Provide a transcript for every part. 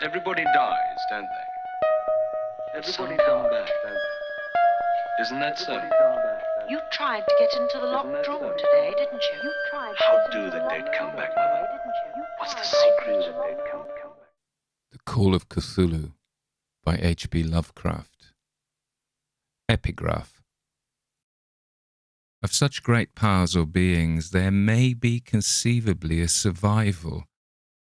Everybody dies, don't they? Everybody come back, don't they? Isn't that so? You tried to get into the locked room today, didn't you? How do the dead come back, Mother? What's the secret of the dead come back? The Call of Cthulhu by H P Lovecraft. Epigraph. Of such great powers or beings, there may be conceivably a survival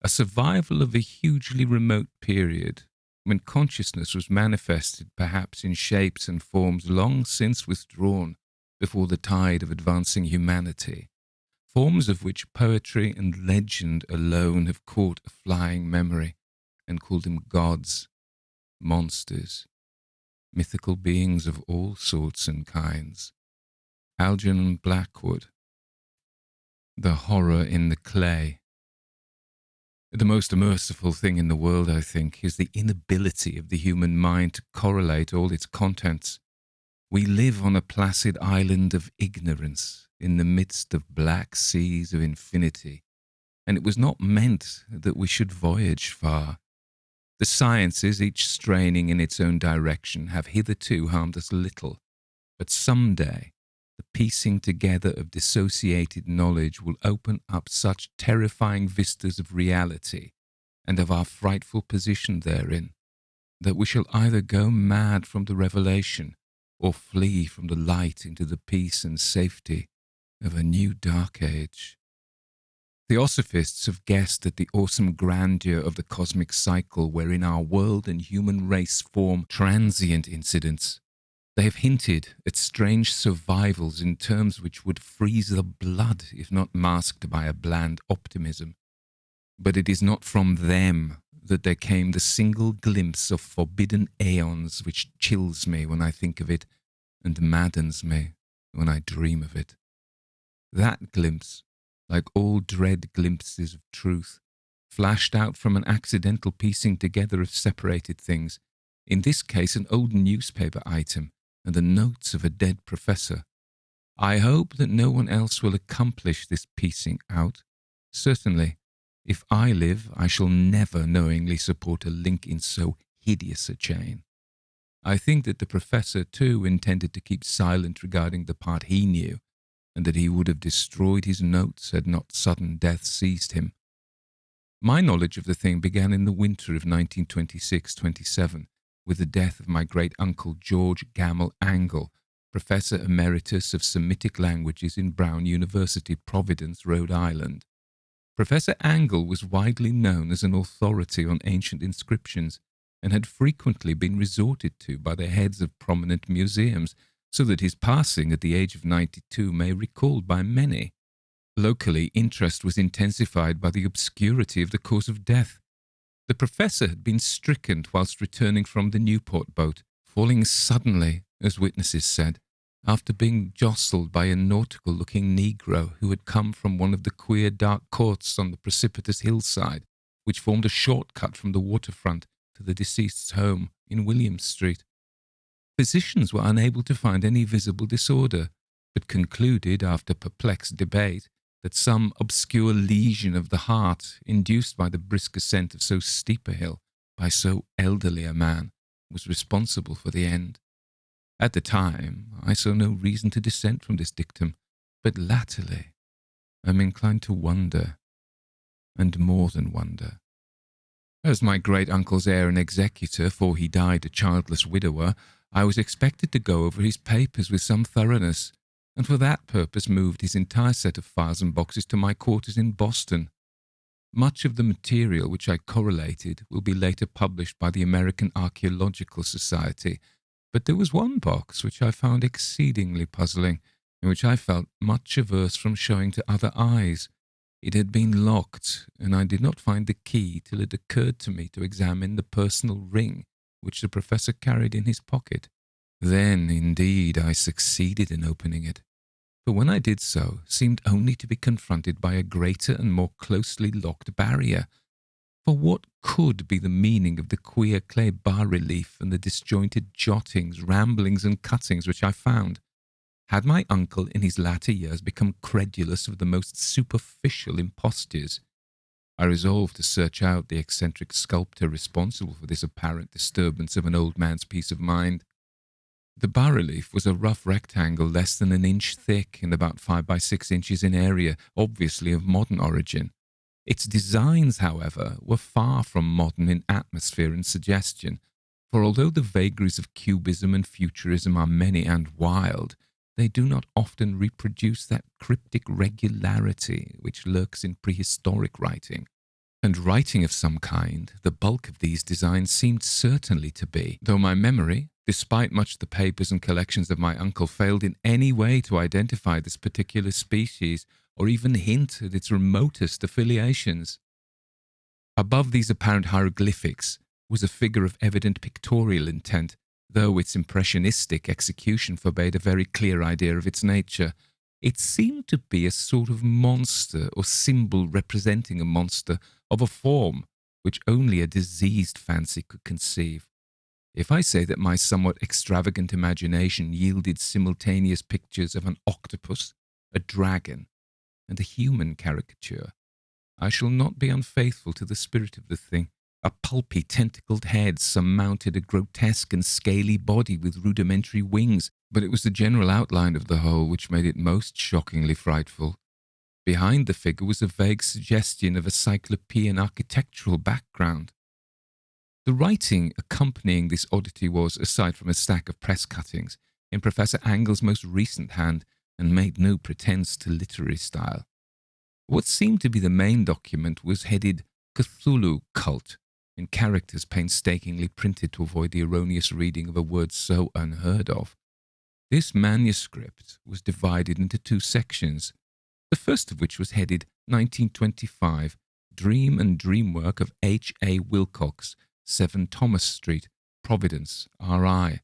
of a hugely remote period, when consciousness was manifested perhaps in shapes and forms long since withdrawn before the tide of advancing humanity, forms of which poetry and legend alone have caught a flying memory and called them gods, monsters, mythical beings of all sorts and kinds. Algernon Blackwood. The horror in the clay. The most merciful thing in the world, I think, is the inability of the human mind to correlate all its contents. We live on a placid island of ignorance in the midst of black seas of infinity, and it was not meant that we should voyage far. The sciences, each straining in its own direction, have hitherto harmed us little, but some day the piecing together of dissociated knowledge will open up such terrifying vistas of reality and of our frightful position therein, that we shall either go mad from the revelation or flee from the light into the peace and safety of a new dark age. Theosophists have guessed at the awesome grandeur of the cosmic cycle wherein our world and human race form transient incidents. They have hinted at strange survivals in terms which would freeze the blood if not masked by a bland optimism. But it is not from them that there came the single glimpse of forbidden aeons which chills me when I think of it and maddens me when I dream of it. That glimpse, like all dread glimpses of truth, flashed out from an accidental piecing together of separated things, in this case an old newspaper item, and the notes of a dead professor. I hope that no one else will accomplish this piecing out. Certainly, if I live, I shall never knowingly support a link in so hideous a chain. I think that the professor, too, intended to keep silent regarding the part he knew, and that he would have destroyed his notes had not sudden death seized him. My knowledge of the thing began in the winter of 1926-27, with the death of my great-uncle George wgah'nagl, Professor Emeritus of Semitic Languages in Brown University, Providence, Rhode Island. Professor Angle was widely known as an authority on ancient inscriptions and had frequently been resorted to by the heads of prominent museums, so that his passing at the age of 92 may be recalled by many. Locally, interest was intensified by the obscurity of the cause of death. The professor had been stricken whilst returning from the Newport boat, falling suddenly, as witnesses said, after being jostled by a nautical-looking Negro who had come from one of the queer dark courts on the precipitous hillside, which formed a shortcut from the waterfront to the deceased's home in William Street. Physicians were unable to find any visible disorder, but concluded, after perplexed debate, that some obscure lesion of the heart, induced by the brisk ascent of so steep a hill by so elderly a man, was responsible for the end. At the time, I saw no reason to dissent from this dictum, but latterly I am inclined to wonder, and more than wonder. As my great-uncle's heir and executor, for he died a childless widower, I was expected to go over his papers with some thoroughness, and for that purpose moved his entire set of files and boxes to my quarters in Boston. Much of the material which I correlated will be later published by the American Archaeological Society, but there was one box which I found exceedingly puzzling, and which I felt much averse from showing to other eyes. It had been locked, and I did not find the key till it occurred to me to examine the personal ring which the professor carried in his pocket. Then, indeed, I succeeded in opening it, but when I did so, seemed only to be confronted by a greater and more closely locked barrier. For what could be the meaning of the queer clay bas-relief and the disjointed jottings, ramblings, and cuttings which I found? Had my uncle in his latter years become credulous of the most superficial impostures? I resolved to search out the eccentric sculptor responsible for this apparent disturbance of an old man's peace of mind. The bas-relief was a rough rectangle less than an inch thick and about 5 by 6 inches in area, obviously of modern origin. Its designs, however, were far from modern in atmosphere and suggestion, for although the vagaries of cubism and futurism are many and wild, they do not often reproduce that cryptic regularity which lurks in prehistoric writing. And writing of some kind, the bulk of these designs seemed certainly to be, though my memory, despite much the papers and collections of my uncle, failed in any way to identify this particular species or even hint at its remotest affiliations. Above these apparent hieroglyphics was a figure of evident pictorial intent, though its impressionistic execution forbade a very clear idea of its nature. It seemed to be a sort of monster or symbol representing a monster of a form which only a diseased fancy could conceive. If I say that my somewhat extravagant imagination yielded simultaneous pictures of an octopus, a dragon, and a human caricature, I shall not be unfaithful to the spirit of the thing. A pulpy, tentacled head surmounted a grotesque and scaly body with rudimentary wings, but it was the general outline of the whole which made it most shockingly frightful. Behind the figure was a vague suggestion of a cyclopean architectural background. The writing accompanying this oddity was, aside from a stack of press cuttings, in Professor Angl's most recent hand, and made no pretence to literary style. What seemed to be the main document was headed Cthulhu Cult, in characters painstakingly printed to avoid the erroneous reading of a word so unheard of. This manuscript was divided into 2 sections, the first of which was headed 1925, Dream and Dreamwork of H. A. Wilcox, 7 Thomas Street, Providence, R.I.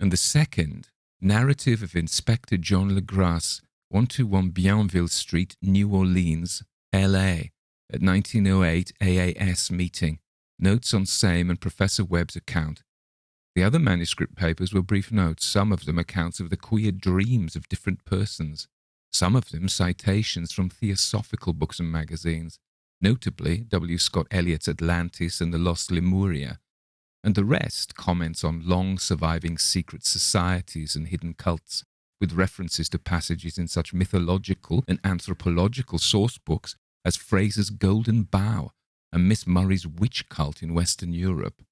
And the second, Narrative of Inspector John Legrasse, 121 Bienville Street, New Orleans, L.A., at 1908 AAS meeting, notes on same and Professor Webb's account. The other manuscript papers were brief notes, some of them accounts of the queer dreams of different persons, some of them citations from theosophical books and magazines, notably W. Scott Eliot's Atlantis and the Lost Lemuria, and the rest comments on long-surviving secret societies and hidden cults, with references to passages in such mythological and anthropological source books as Fraser's Golden Bough and Miss Murray's Witch Cult in Western Europe.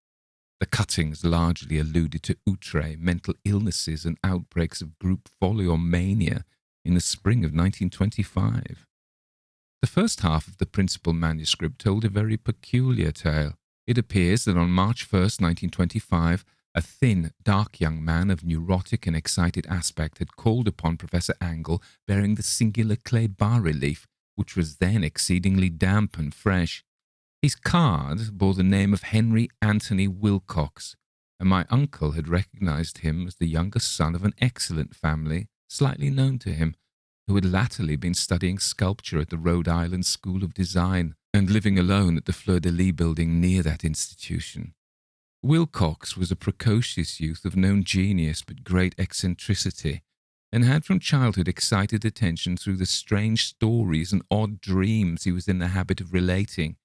The cuttings largely alluded to outre, mental illnesses and outbreaks of group folly or mania in the spring of 1925. The first half of the principal manuscript told a very peculiar tale. It appears that on March 1st, 1925, a thin, dark young man of neurotic and excited aspect had called upon Professor Angle bearing the singular clay bas-relief, which was then exceedingly damp and fresh. His card bore the name of Henry Anthony Wilcox, and my uncle had recognized him as the youngest son of an excellent family, slightly known to him, who had latterly been studying sculpture at the Rhode Island School of Design and living alone at the Fleur-de-Lis building near that institution. Wilcox was a precocious youth of known genius but great eccentricity, and had from childhood excited attention through the strange stories and odd dreams he was in the habit of relating.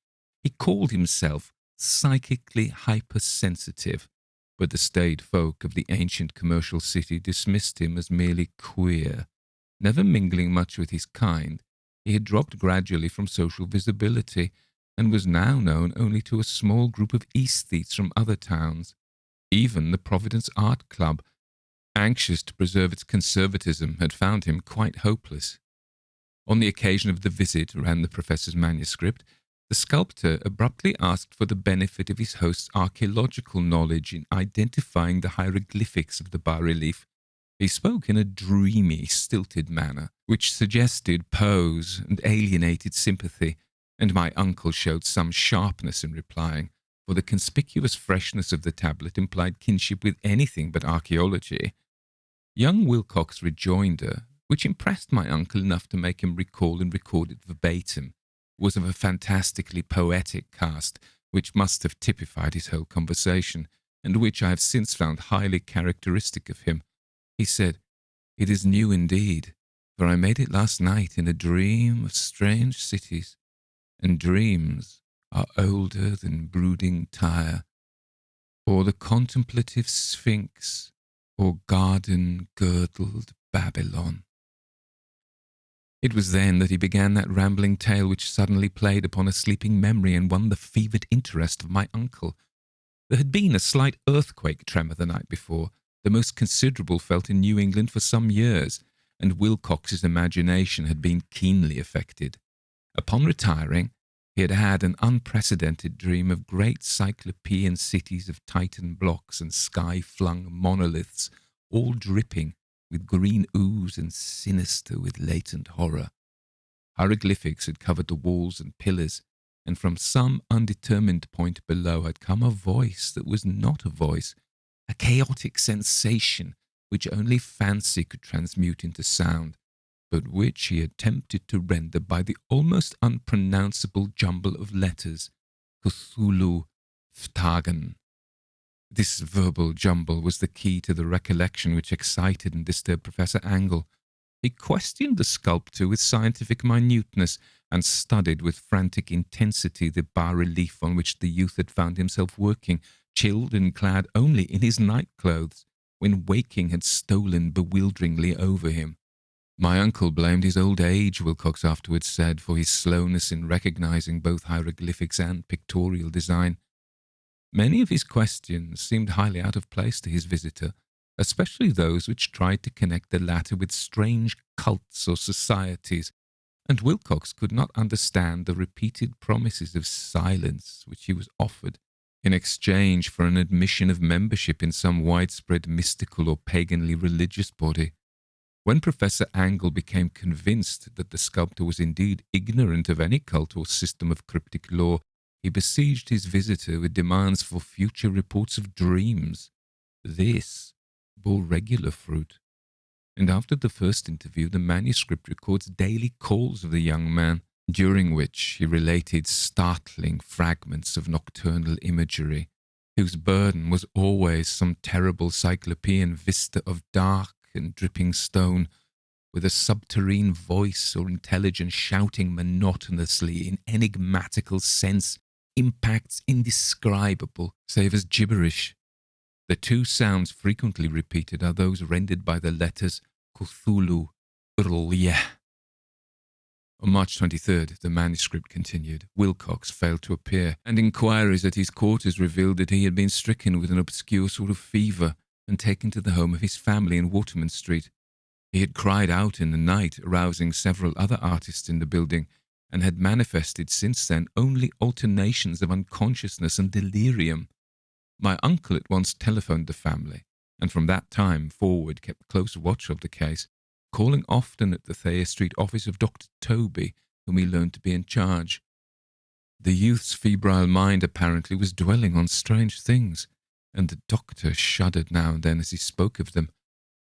He called himself psychically hypersensitive, but the staid folk of the ancient commercial city dismissed him as merely queer. Never mingling much with his kind, he had dropped gradually from social visibility, and was now known only to a small group of aesthetes from other towns. Even the Providence Art Club, anxious to preserve its conservatism, had found him quite hopeless. On the occasion of the visit, ran the professor's manuscript, the sculptor abruptly asked for the benefit of his host's archaeological knowledge in identifying the hieroglyphics of the bas-relief. He spoke in a dreamy, stilted manner, which suggested pose and alienated sympathy, and my uncle showed some sharpness in replying, for the conspicuous freshness of the tablet implied kinship with anything but archaeology. Young Wilcox's rejoinder, which impressed my uncle enough to make him recall and record it verbatim, was of a fantastically poetic cast, which must have typified his whole conversation, and which I have since found highly characteristic of him. He said, "It is new indeed, for I made it last night in a dream of strange cities, and dreams are older than brooding Tyre, or the contemplative Sphinx, or garden-girdled Babylon. It was then that he began that rambling tale which suddenly played upon a sleeping memory and won the fevered interest of my uncle. There had been a slight earthquake tremor the night before, the most considerable felt in New England for some years, and Wilcox's imagination had been keenly affected. Upon retiring, he had had an unprecedented dream of great cyclopean cities of Titan blocks and sky-flung monoliths, all dripping with green ooze and sinister with latent horror. Hieroglyphics had covered the walls and pillars, and from some undetermined point below had come a voice that was not a voice, a chaotic sensation which only fancy could transmute into sound, but which he attempted to render by the almost unpronounceable jumble of letters, Cthulhu fhtagn. This verbal jumble was the key to the recollection which excited and disturbed Professor Angle. He questioned the sculptor with scientific minuteness and studied with frantic intensity the bas-relief on which the youth had found himself working, chilled and clad only in his night-clothes, when waking had stolen bewilderingly over him. My uncle blamed his old age, Wilcox afterwards said, for his slowness in recognizing both hieroglyphics and pictorial design. Many of his questions seemed highly out of place to his visitor, especially those which tried to connect the latter with strange cults or societies, and Wilcox could not understand the repeated promises of silence which he was offered in exchange for an admission of membership in some widespread mystical or paganly religious body. When Professor Angle became convinced that the sculptor was indeed ignorant of any cult or system of cryptic lore, he besieged his visitor with demands for future reports of dreams. This bore regular fruit, and after the first interview the manuscript records daily calls of the young man, during which he related startling fragments of nocturnal imagery, whose burden was always some terrible cyclopean vista of dark and dripping stone, with a subterrene voice or intelligence shouting monotonously in enigmatical sense impacts indescribable, save as gibberish. The two sounds frequently repeated are those rendered by the letters Cthulhu R'lyeh. On March 23rd, the manuscript continued. Wilcox failed to appear, and inquiries at his quarters revealed that he had been stricken with an obscure sort of fever and taken to the home of his family in Waterman Street. He had cried out in the night, arousing several other artists in the building, and had manifested since then only alternations of unconsciousness and delirium. My uncle at once telephoned the family, and from that time forward kept close watch of the case, calling often at the Thayer Street office of Dr. Toby, whom he learned to be in charge. The youth's febrile mind apparently was dwelling on strange things, and the doctor shuddered now and then as he spoke of them.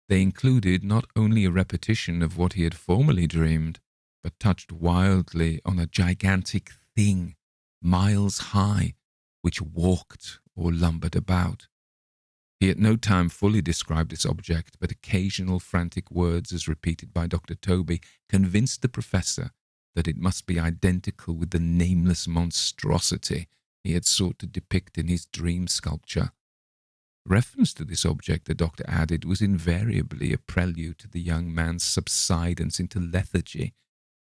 They included not only a repetition of what he had formerly dreamed, but touched wildly on a gigantic thing, miles high, which walked or lumbered about. He at no time fully described this object, but occasional frantic words, as repeated by Dr. Toby, convinced the professor that it must be identical with the nameless monstrosity he had sought to depict in his dream sculpture. Reference to this object, the doctor added, was invariably a prelude to the young man's subsidence into lethargy.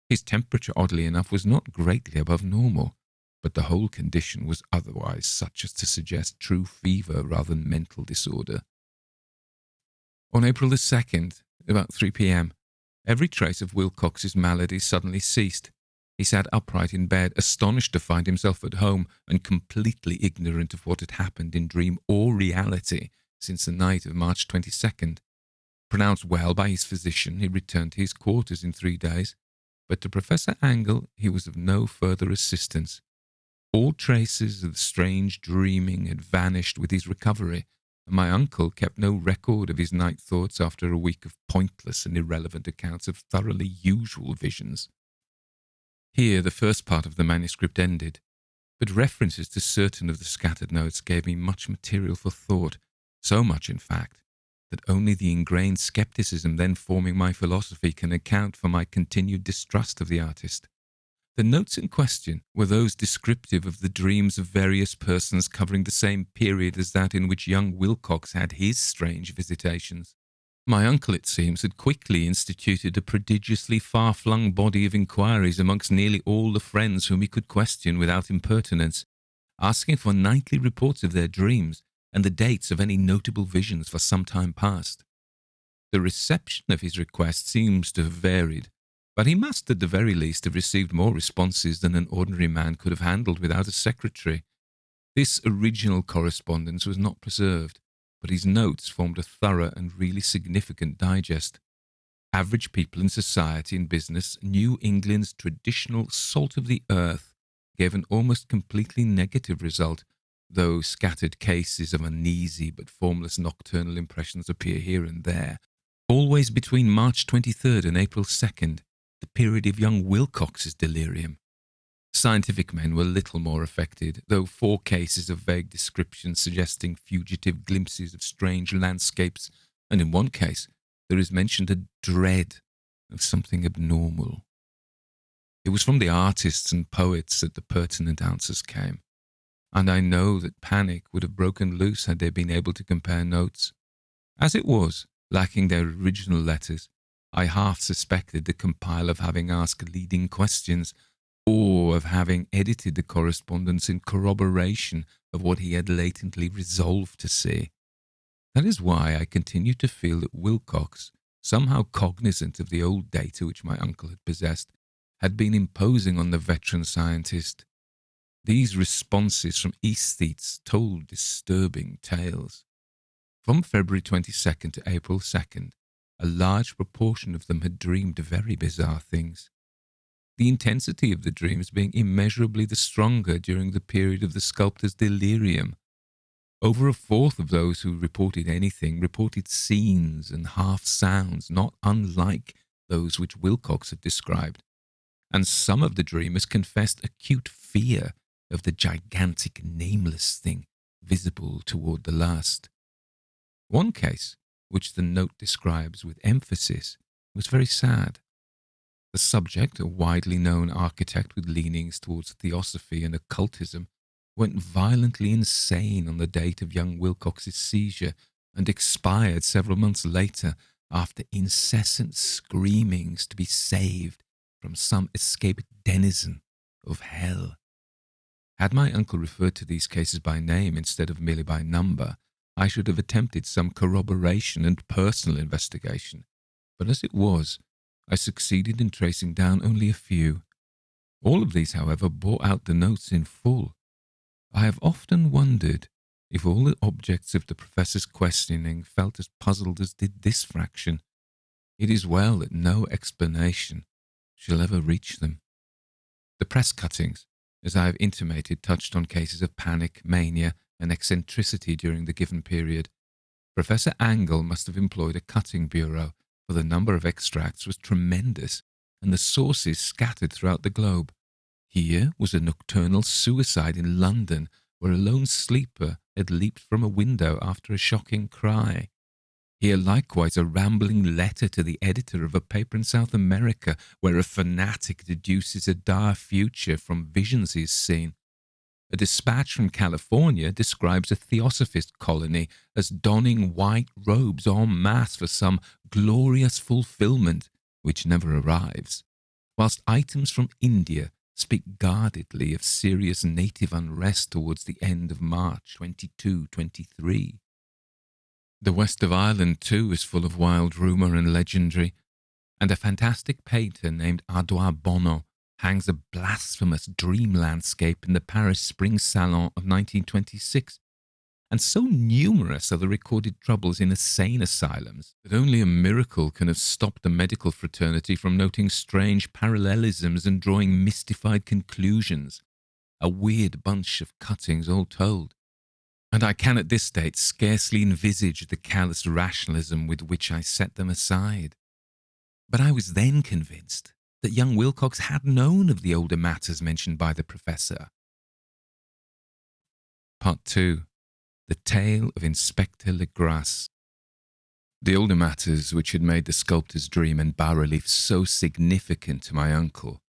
His temperature, oddly enough, was not greatly above normal, but the whole condition was otherwise such as to suggest true fever rather than mental disorder. On April the 2nd, about 3 p.m., every trace of Wilcox's malady suddenly ceased. He sat upright in bed, astonished to find himself at home and completely ignorant of what had happened in dream or reality since the night of March 22nd. Pronounced well by his physician, he returned to his quarters in 3 days, but to Professor Angle he was of no further assistance. All traces of the strange dreaming had vanished with his recovery, and my uncle kept no record of his night thoughts after a week of pointless and irrelevant accounts of thoroughly usual visions. Here the first part of the manuscript ended, but references to certain of the scattered notes gave me much material for thought, so much, in fact, that only the ingrained scepticism then forming my philosophy can account for my continued distrust of the artist. The notes in question were those descriptive of the dreams of various persons covering the same period as that in which young Wilcox had his strange visitations. My uncle, it seems, had quickly instituted a prodigiously far-flung body of inquiries amongst nearly all the friends whom he could question without impertinence, asking for nightly reports of their dreams and the dates of any notable visions for some time past. The reception of his request seems to have varied, but he must at the very least have received more responses than an ordinary man could have handled without a secretary. This original correspondence was not preserved, but his notes formed a thorough and really significant digest. Average people in society and business, New England's traditional salt of the earth, gave an almost completely negative result, though scattered cases of uneasy but formless nocturnal impressions appear here and there. Always between March 23rd and April 2nd, the period of young Wilcox's delirium. Scientific men were little more affected, though 4 cases of vague descriptions suggesting fugitive glimpses of strange landscapes, and in one case there is mentioned a dread of something abnormal. It was from the artists and poets that the pertinent answers came, and I know that panic would have broken loose had they been able to compare notes. As it was, lacking their original letters, I half suspected the compiler of having asked leading questions, or of having edited the correspondence in corroboration of what he had latently resolved to say. That is why I continued to feel that Wilcox, somehow cognizant of the old data which my uncle had possessed, had been imposing on the veteran scientist. These responses from aesthetes told disturbing tales. From February 22nd to April 2nd, a large proportion of them had dreamed very bizarre things, the intensity of the dreams being immeasurably the stronger during the period of the sculptor's delirium. Over 1/4 of those who reported anything reported scenes and half-sounds not unlike those which Wilcox had described, and some of the dreamers confessed acute fear of the gigantic nameless thing visible toward the last. One case, which the note describes with emphasis, was very sad. The subject, a widely known architect with leanings towards theosophy and occultism, went violently insane on the date of young Wilcox's seizure and expired several months later after incessant screamings to be saved from some escaped denizen of hell. Had my uncle referred to these cases by name instead of merely by number, I should have attempted some corroboration and personal investigation, but as it was, I succeeded in tracing down only a few. All of these, however, bore out the notes in full. I have often wondered if all the objects of the professor's questioning felt as puzzled as did this fraction. It is well that no explanation shall ever reach them. The press cuttings, as I have intimated, touched on cases of panic, mania, and eccentricity during the given period. Professor Angle must have employed a cutting bureau, for the number of extracts was tremendous, and the sources scattered throughout the globe. Here was a nocturnal suicide in London, where a lone sleeper had leaped from a window after a shocking cry. Here likewise a rambling letter to the editor of a paper in South America, where a fanatic deduces a dire future from visions he has seen. A dispatch from California describes a theosophist colony as donning white robes en masse for some glorious fulfillment which never arrives, whilst items from India speak guardedly of serious native unrest towards the end of March 22-23. The west of Ireland, too, is full of wild rumour and legendary, and a fantastic painter named Ardois Bonneau hangs a blasphemous dream landscape in the Paris Spring Salon of 1926, and so numerous are the recorded troubles in insane asylums that only a miracle can have stopped the medical fraternity from noting strange parallelisms and drawing mystified conclusions. A weird bunch of cuttings all told, and I can at this date scarcely envisage the callous rationalism with which I set them aside. But I was then convinced that young Wilcox had known of the older matters mentioned by the professor. Part 2. The Tale of Inspector Legras. The older matters which had made the sculptor's dream and bas-relief so significant to my uncle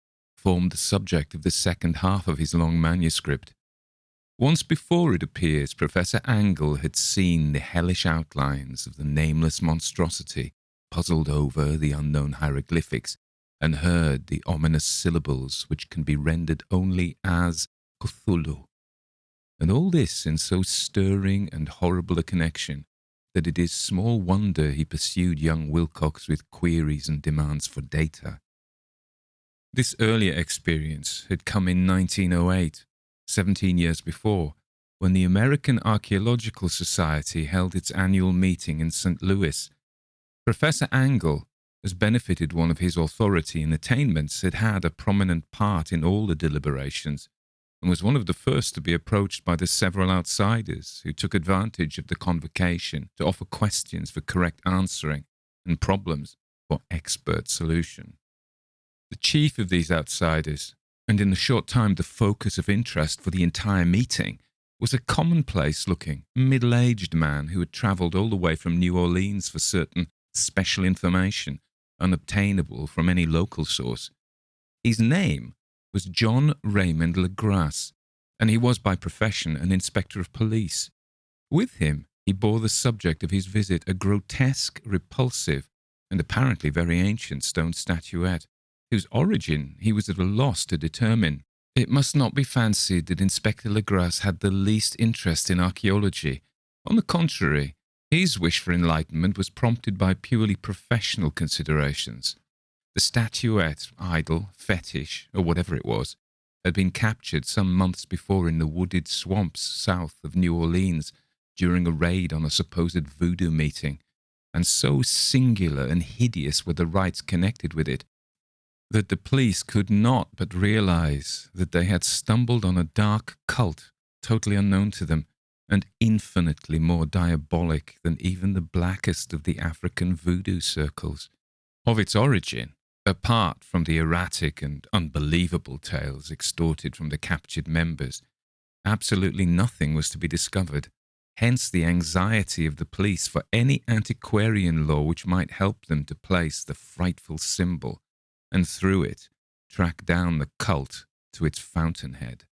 formed the subject of the second half of his long manuscript. Once before it appears, Professor Angle had seen the hellish outlines of the nameless monstrosity, puzzled over the unknown hieroglyphics, and heard the ominous syllables which can be rendered only as Cthulhu. And all this in so stirring and horrible a connection that it is small wonder he pursued young Wilcox with queries and demands for data. This earlier experience had come in 1908, 17 years before, when the American Archaeological Society held its annual meeting in St. Louis. Professor Angle, as benefited one of his authority and attainments, had had a prominent part in all the deliberations, and was one of the first to be approached by the several outsiders who took advantage of the convocation to offer questions for correct answering and problems for expert solution. The chief of these outsiders, and in a short time the focus of interest for the entire meeting, was a commonplace-looking, middle-aged man who had travelled all the way from New Orleans for certain special information unobtainable from any local source. His name was John Raymond Legrasse, and he was by profession an inspector of police. With him he bore the subject of his visit, a grotesque, repulsive, and apparently very ancient stone statuette, whose origin he was at a loss to determine. It must not be fancied that Inspector Legrasse had the least interest in archaeology. On the contrary, his wish for enlightenment was prompted by purely professional considerations. The statuette, idol, fetish, or whatever it was, had been captured some months before in the wooded swamps south of New Orleans during a raid on a supposed voodoo meeting, and so singular and hideous were the rites connected with it, that the police could not but realize that they had stumbled on a dark cult totally unknown to them, and infinitely more diabolic than even the blackest of the African voodoo circles. Of its origin, apart from the erratic and unbelievable tales extorted from the captured members, absolutely nothing was to be discovered, hence the anxiety of the police for any antiquarian lore which might help them to place the frightful symbol, and through it track down the cult to its fountainhead.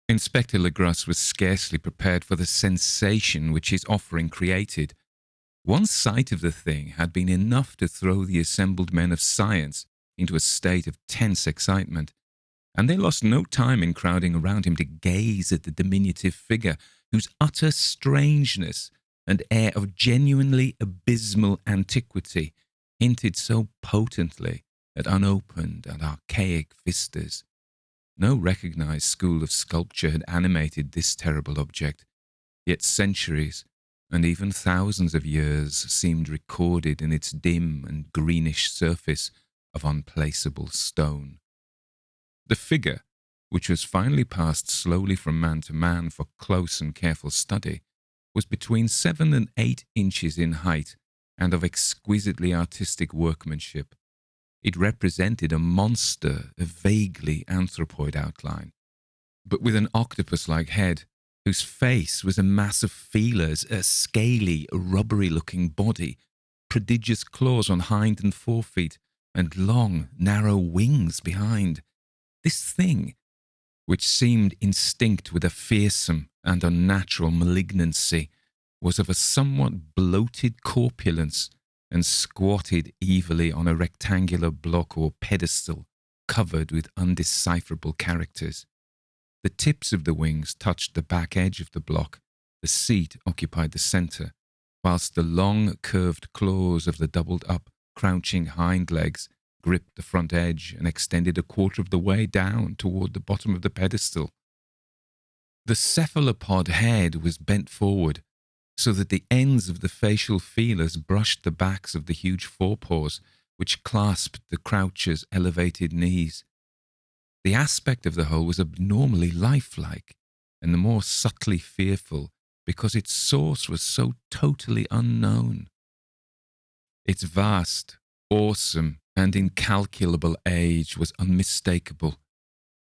Inspector Legrasse was scarcely prepared for the sensation which his offering created. One sight of the thing had been enough to throw the assembled men of science into a state of tense excitement, and they lost no time in crowding around him to gaze at the diminutive figure, whose utter strangeness and air of genuinely abysmal antiquity hinted so potently at unopened and archaic vistas. No recognized school of sculpture had animated this terrible object, yet centuries and even thousands of years seemed recorded in its dim and greenish surface of unplaceable stone. The figure, which was finally passed slowly from man to man for close and careful study, was between 7 and 8 inches in height and of exquisitely artistic workmanship. It represented a monster of vaguely anthropoid outline, but with an octopus-like head, whose face was a mass of feelers, a scaly, rubbery-looking body, prodigious claws on hind and forefeet, and long, narrow wings behind. This thing, which seemed instinct with a fearsome and unnatural malignancy, was of a somewhat bloated corpulence, and squatted evilly on a rectangular block or pedestal covered with undecipherable characters. The tips of the wings touched the back edge of the block, the seat occupied the centre, whilst the long curved claws of the doubled-up, crouching hind legs gripped the front edge and extended a quarter of the way down toward the bottom of the pedestal. The cephalopod head was bent forward, so that the ends of the facial feelers brushed the backs of the huge forepaws, which clasped the croucher's elevated knees. The aspect of the whole was abnormally lifelike, and the more subtly fearful because its source was so totally unknown. Its vast, awesome, and incalculable age was unmistakable,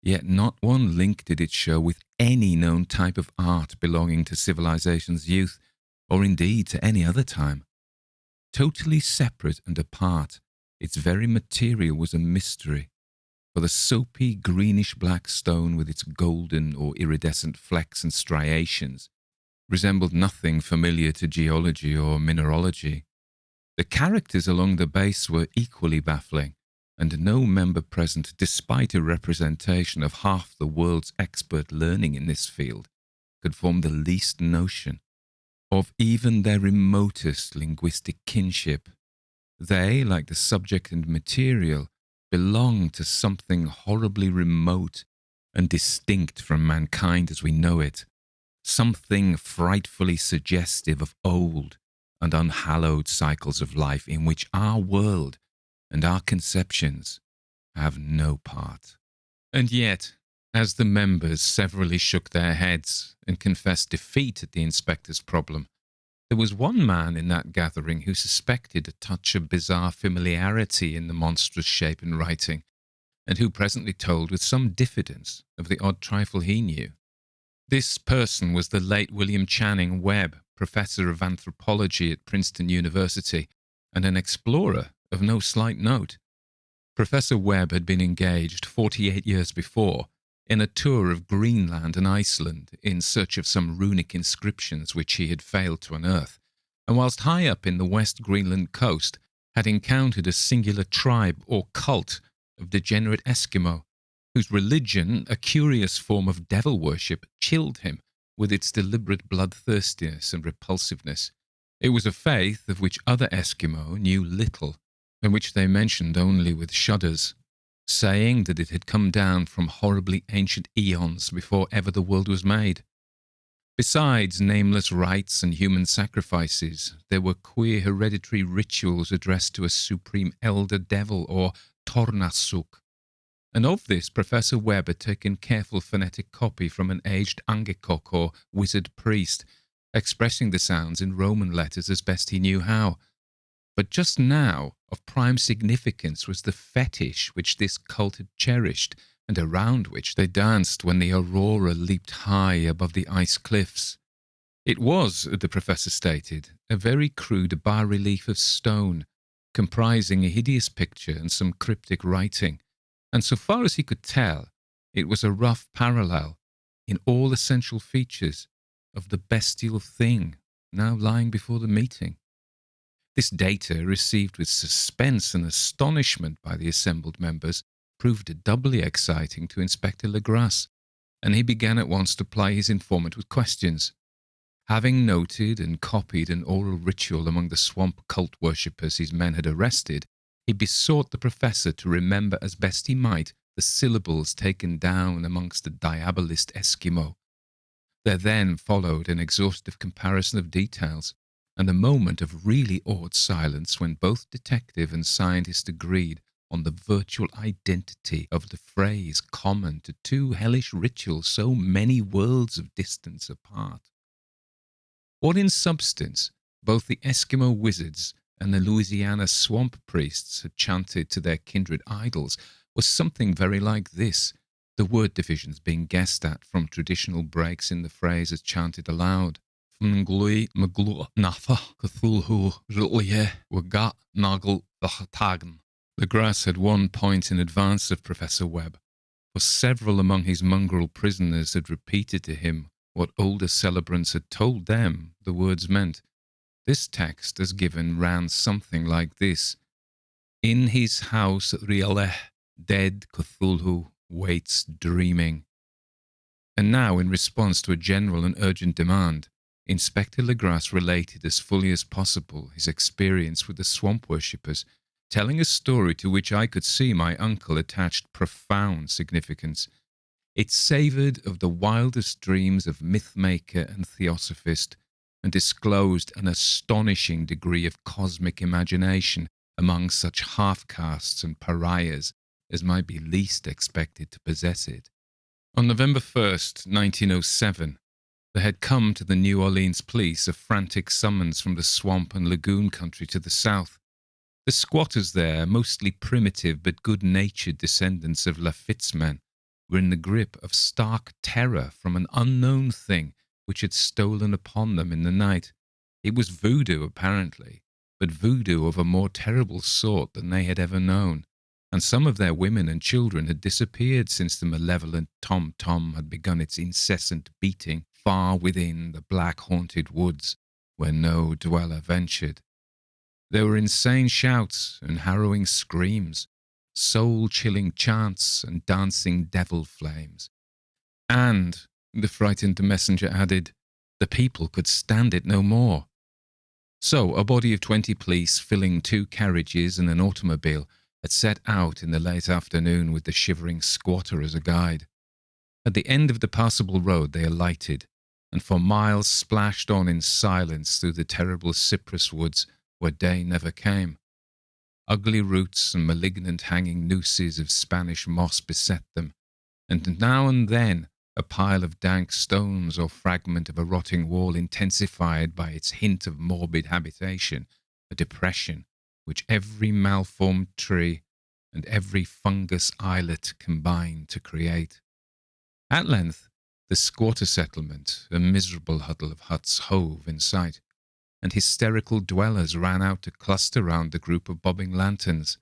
yet not one link did it show with any known type of art belonging to civilization's youth, or indeed to any other time. Totally separate and apart, its very material was a mystery. for the soapy greenish-black stone with its golden or iridescent flecks and striations resembled nothing familiar to geology or mineralogy. The characters along the base were equally baffling, and no member present, despite a representation of half the world's expert learning in this field, could form the least notion of even their remotest linguistic kinship. They, like the subject and material, belonged to something horribly remote and distinct from mankind as we know it, something frightfully suggestive of old and unhallowed cycles of life in which our world and our conceptions have no part. And yet, as the members severally shook their heads and confessed defeat at the inspector's problem, there was one man in that gathering who suspected a touch of bizarre familiarity in the monstrous shape and writing, and who presently told with some diffidence of the odd trifle he knew. This person was the late William Channing Webb, professor of anthropology at Princeton University, and an explorer of no slight note. Professor Webb had been engaged 48 years before in a tour of Greenland and Iceland in search of some runic inscriptions which he had failed to unearth, and whilst high up in the West Greenland coast had encountered a singular tribe or cult of degenerate Eskimo, whose religion, a curious form of devil worship, chilled him with its deliberate bloodthirstiness and repulsiveness. It was a faith of which other Eskimo knew little, and which they mentioned only with shudders, saying that it had come down from horribly ancient eons before ever the world was made. Besides nameless rites and human sacrifices, there were queer hereditary rituals addressed to a supreme elder devil or Tornasuk, and of this Professor Webb had taken careful phonetic copy from an aged Angekok or wizard priest, expressing the sounds in Roman letters as best he knew how. But just now, of prime significance was the fetish which this cult had cherished, and around which they danced when the aurora leaped high above the ice cliffs. It was, the professor stated, a very crude bas-relief of stone, comprising a hideous picture and some cryptic writing, and so far as he could tell, it was a rough parallel, in all essential features, of the bestial thing now lying before the meeting. This data, received with suspense and astonishment by the assembled members, proved doubly exciting to Inspector Legras, and he began at once to ply his informant with questions. Having noted and copied an oral ritual among the swamp cult worshippers his men had arrested, he besought the professor to remember as best he might the syllables taken down amongst the diabolist Eskimo. There then followed an exhaustive comparison of details, and a moment of really awed silence when both detective and scientist agreed on the virtual identity of the phrase common to two hellish rituals so many worlds of distance apart. What in substance both the Eskimo wizards and the Louisiana swamp priests had chanted to their kindred idols was something very like this, the word divisions being guessed at from traditional breaks in the phrase as chanted aloud. mglw'nafh, Cthulhu R'lyeh, wgah'nagl, fhtagn. Legras had 1 point in advance of Professor Webb, for several among his mongrel prisoners had repeated to him what older celebrants had told them the words meant. This text, as given, ran something like this: In his house R'lyeh, dead Cthulhu waits dreaming. And now, in response to a general and urgent demand, Inspector Legras related as fully as possible his experience with the swamp worshippers, telling a story to which I could see my uncle attached profound significance. It savoured of the wildest dreams of myth-maker and theosophist, and disclosed an astonishing degree of cosmic imagination among such half-castes and pariahs as might be least expected to possess it. On November 1st, 1907, there had come to the New Orleans police a frantic summons from the swamp and lagoon country to the south. The squatters there, mostly primitive but good-natured descendants of Lafitte's men, were in the grip of stark terror from an unknown thing which had stolen upon them in the night. It was voodoo, apparently, but voodoo of a more terrible sort than they had ever known, and some of their women and children had disappeared since the malevolent tom-tom had begun its incessant beating far within the black haunted woods where no dweller ventured. There were insane shouts and harrowing screams, soul-chilling chants and dancing devil flames. And, the frightened messenger added, the people could stand it no more. So a body of 20 police filling 2 carriages and an automobile had set out in the late afternoon with the shivering squatter as a guide. At the end of the passable road they alighted, and for miles splashed on in silence through the terrible cypress woods where day never came. Ugly roots and malignant hanging nooses of Spanish moss beset them, and now and then a pile of dank stones or fragment of a rotting wall intensified by its hint of morbid habitation, a depression which every malformed tree and every fungus islet combined to create. At length, the squatter settlement, a miserable huddle of huts, hove in sight, and hysterical dwellers ran out to cluster round the group of bobbing lanterns.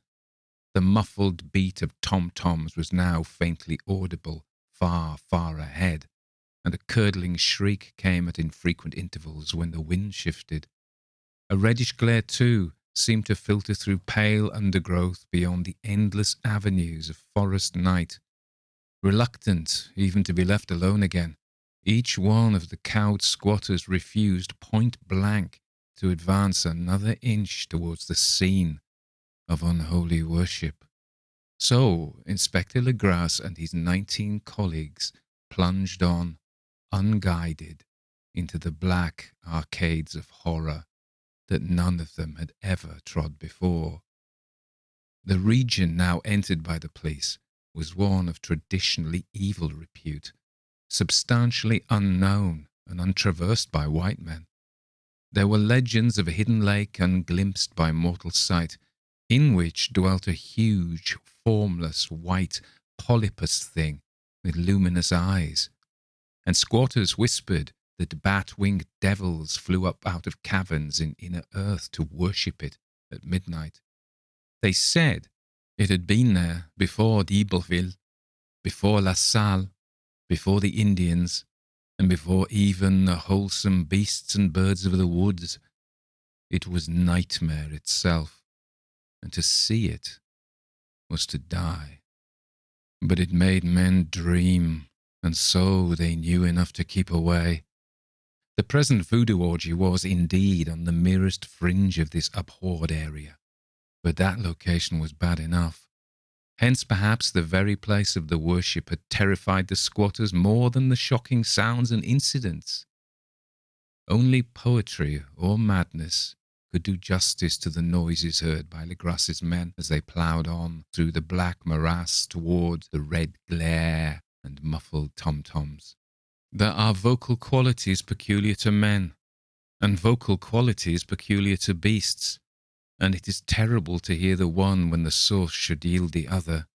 The muffled beat of tom-toms was now faintly audible, far, far ahead, and a curdling shriek came at infrequent intervals when the wind shifted. A reddish glare, too, seemed to filter through pale undergrowth beyond the endless avenues of forest night. Reluctant even to be left alone again, each one of the cowed squatters refused point-blank to advance another inch towards the scene of unholy worship. So Inspector Legrasse and his 19 colleagues plunged on, unguided, into the black arcades of horror that none of them had ever trod before. The region now entered by the police was one of traditionally evil repute, substantially unknown and untraversed by white men. There were legends of a hidden lake unglimpsed by mortal sight, in which dwelt a huge, formless, white, polypus thing with luminous eyes, and squatters whispered that bat-winged devils flew up out of caverns in inner earth to worship it at midnight. They said it had been there before d'Iberville, before La Salle, before the Indians, and before even the wholesome beasts and birds of the woods. It was nightmare itself, and to see it was to die. But it made men dream, and so they knew enough to keep away. The present voodoo orgy was indeed on the merest fringe of this abhorred area, but that location was bad enough. Hence perhaps the very place of the worship had terrified the squatters more than the shocking sounds and incidents. Only poetry or madness could do justice to the noises heard by Legrasse's men as they ploughed on through the black morass toward the red glare and muffled tom-toms. There are vocal qualities peculiar to men, and vocal qualities peculiar to beasts, and it is terrible to hear the one when the source should yield the other.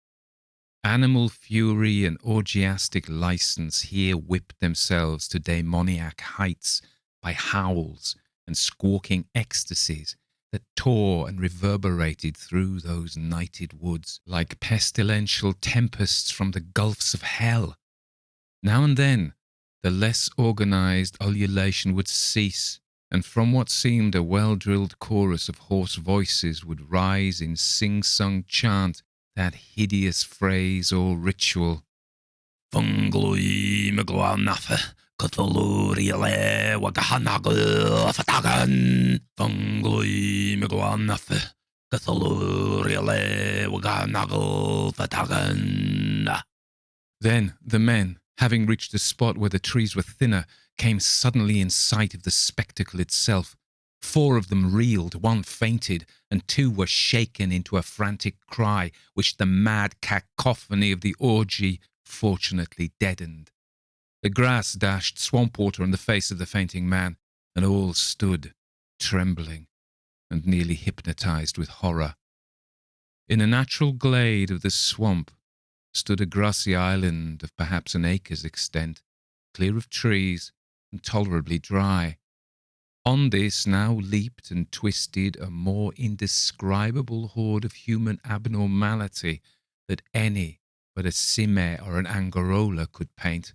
Animal fury and orgiastic license here whipped themselves to demoniac heights by howls and squawking ecstasies that tore and reverberated through those nighted woods like pestilential tempests from the gulfs of hell. Now and then, the less organized ululation would cease, and from what seemed a well-drilled chorus of hoarse voices would rise in sing-sung chant that hideous phrase or ritual. mglw'nafh, Cthulhu R'lyeh, wgah'nagl, fhtagn. mglw'nafh, Cthulhu R'lyeh, wgah'nagl, fhtagn. Then the men, having reached a spot where the trees were thinner, came suddenly in sight of the spectacle itself. 4 of them reeled, 1 fainted, and 2 were shaken into a frantic cry, which the mad cacophony of the orgy fortunately deadened. The grass dashed swamp water on the face of the fainting man, and all stood, trembling, and nearly hypnotized with horror. In a natural glade of the swamp stood a grassy island of perhaps an acre's extent, clear of trees and tolerably dry. On this now leaped and twisted a more indescribable horde of human abnormality that any but a Sime or an Angarola could paint.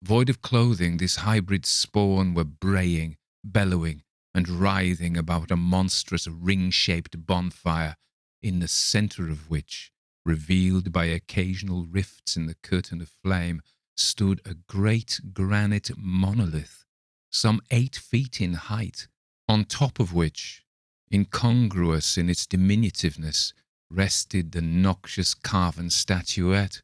Void of clothing, this hybrid spawn were braying, bellowing, and writhing about a monstrous ring-shaped bonfire, in the centre of which, revealed by occasional rifts in the curtain of flame, stood a great granite monolith, some 8 feet in height, on top of which, incongruous in its diminutiveness, rested the noxious carven statuette.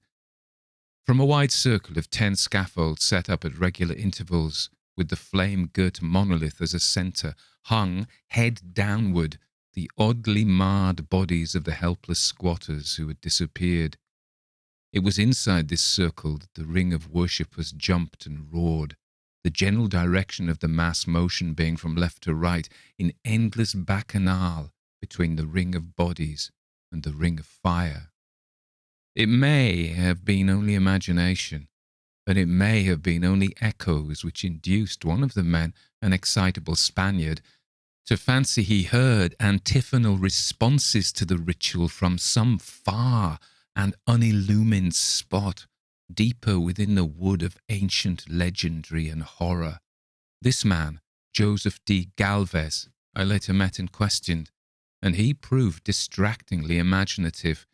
From a wide circle of 10 scaffolds set up at regular intervals, with the flame-girt monolith as a centre, hung, head downward, the oddly marred bodies of the helpless squatters who had disappeared. It was inside this circle that the ring of worshippers jumped and roared, the general direction of the mass motion being from left to right, in endless bacchanal between the ring of bodies and the ring of fire. It may have been only imagination, but it may have been only echoes which induced one of the men, an excitable Spaniard, to fancy he heard antiphonal responses to the ritual from some far and unillumined spot, deeper within the wood of ancient legendary and horror. This man, Joseph D. Galvez, I later met and questioned, and he proved distractingly imaginative.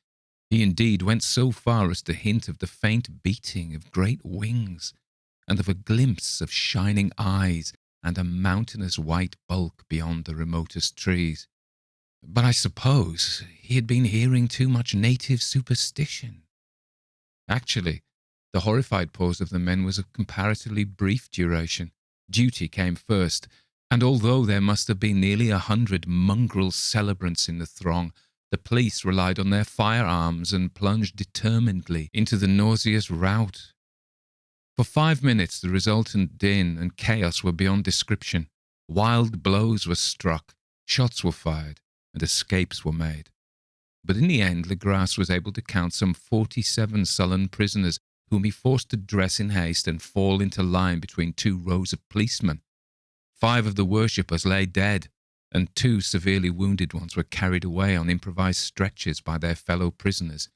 He indeed went so far as to hint of the faint beating of great wings, and of a glimpse of shining eyes and a mountainous white bulk beyond the remotest trees. But I suppose he had been hearing too much native superstition. Actually, the horrified pause of the men was of comparatively brief duration. Duty came first, and although there must have been nearly 100 mongrel celebrants in the throng, the police relied on their firearms and plunged determinedly into the nauseous rout. For 5 minutes the resultant din and chaos were beyond description. Wild blows were struck, shots were fired, and escapes were made. But in the end Legras was able to count some 47 sullen prisoners, whom he forced to dress in haste and fall into line between 2 rows of policemen. 5 of the worshippers lay dead, and 2 severely wounded ones were carried away on improvised stretchers by their fellow prisoners.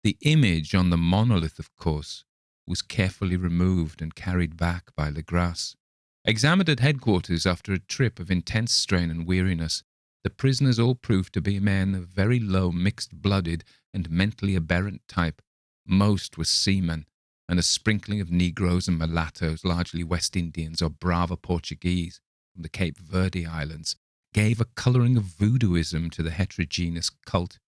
The image on the monolith, of course, was carefully removed and carried back by Legras. Examined at headquarters after a trip of intense strain and weariness, the prisoners all proved to be men of very low mixed-blooded and mentally aberrant type. Most were seamen, and a sprinkling of Negroes and mulattoes, largely West Indians or Brava Portuguese from the Cape Verde Islands, gave a colouring of voodooism to the heterogeneous cult.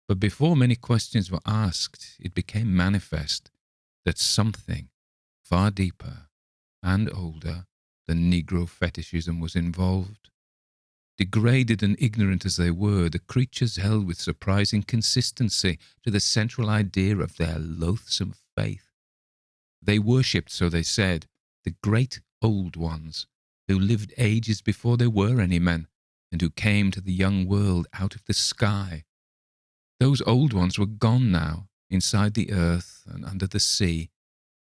But before many questions were asked, it became manifest that something far deeper and older than Negro fetishism was involved. Degraded and ignorant as they were, the creatures held with surprising consistency to the central idea of their loathsome faith. They worshipped, so they said, the great old ones, who lived ages before there were any men, and who came to the young world out of the sky. Those old ones were gone now, inside the earth and under the sea,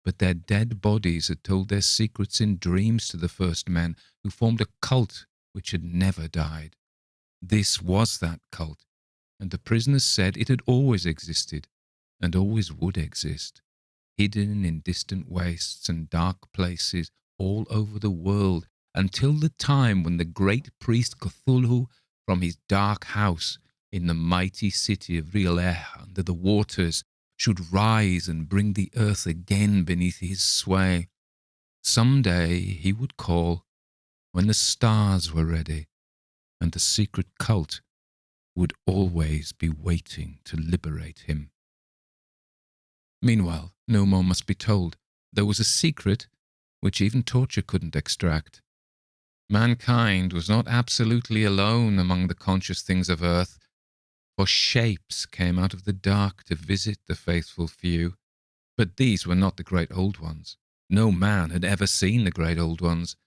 but their dead bodies had told their secrets in dreams to the first men, who formed a cult which had never died. This was that cult, and the prisoners said it had always existed, and always would exist, hidden in distant wastes and dark places all over the world, until the time when the great priest Cthulhu, from his dark house in the mighty city of R'lyeh under the waters, should rise and bring the earth again beneath his sway. Some day he would call, when the stars were ready, and the secret cult would always be waiting to liberate him. Meanwhile, no more must be told. There was a secret which even torture couldn't extract. Mankind was not absolutely alone among the conscious things of earth, for shapes came out of the dark to visit the faithful few. But these were not the great old ones. No man had ever seen the great old ones.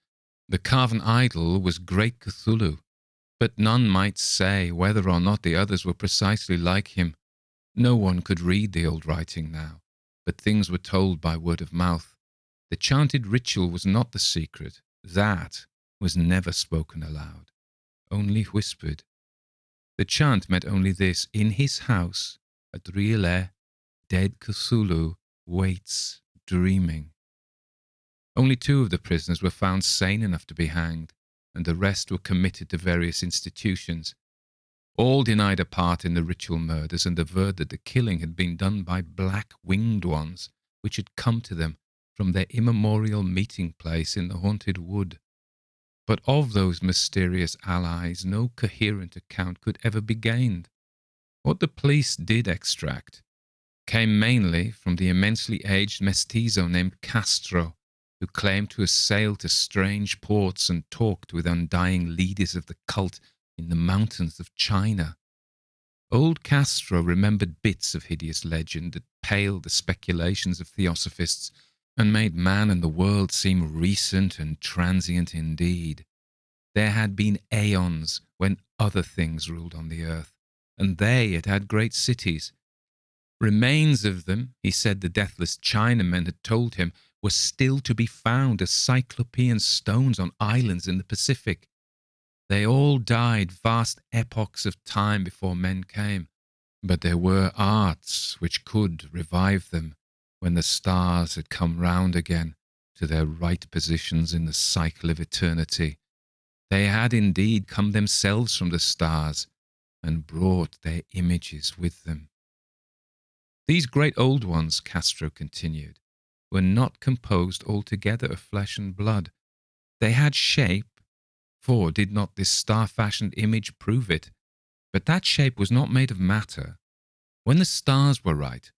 The carven idol was great Cthulhu, but none might say whether or not the others were precisely like him. No one could read the old writing now, but things were told by word of mouth. The chanted ritual was not the secret. That was never spoken aloud, only whispered. The chant meant only this: in his house, at R'lyeh, dead Cthulhu waits, dreaming. Only 2 of the prisoners were found sane enough to be hanged, and the rest were committed to various institutions. All denied a part in the ritual murders and averred that the killing had been done by black-winged ones, which had come to them from their immemorial meeting place in the haunted wood. But of those mysterious allies, no coherent account could ever be gained. What the police did extract came mainly from the immensely aged mestizo named Castro, who claimed to have sailed to strange ports and talked with undying leaders of the cult in the mountains of China. Old Castro remembered bits of hideous legend that paled the speculations of theosophists and made man and the world seem recent and transient indeed. There had been aeons when other things ruled on the earth, and they had had great cities. Remains of them, he said the deathless Chinamen had told him, were still to be found as cyclopean stones on islands in the Pacific. They all died vast epochs of time before men came, but there were arts which could revive them when the stars had come round again to their right positions in the cycle of eternity. They had indeed come themselves from the stars and brought their images with them. These great old ones, Castro continued, were not composed altogether of flesh and blood. They had shape, for did not this star-fashioned image prove it? But that shape was not made of matter. When the stars were right,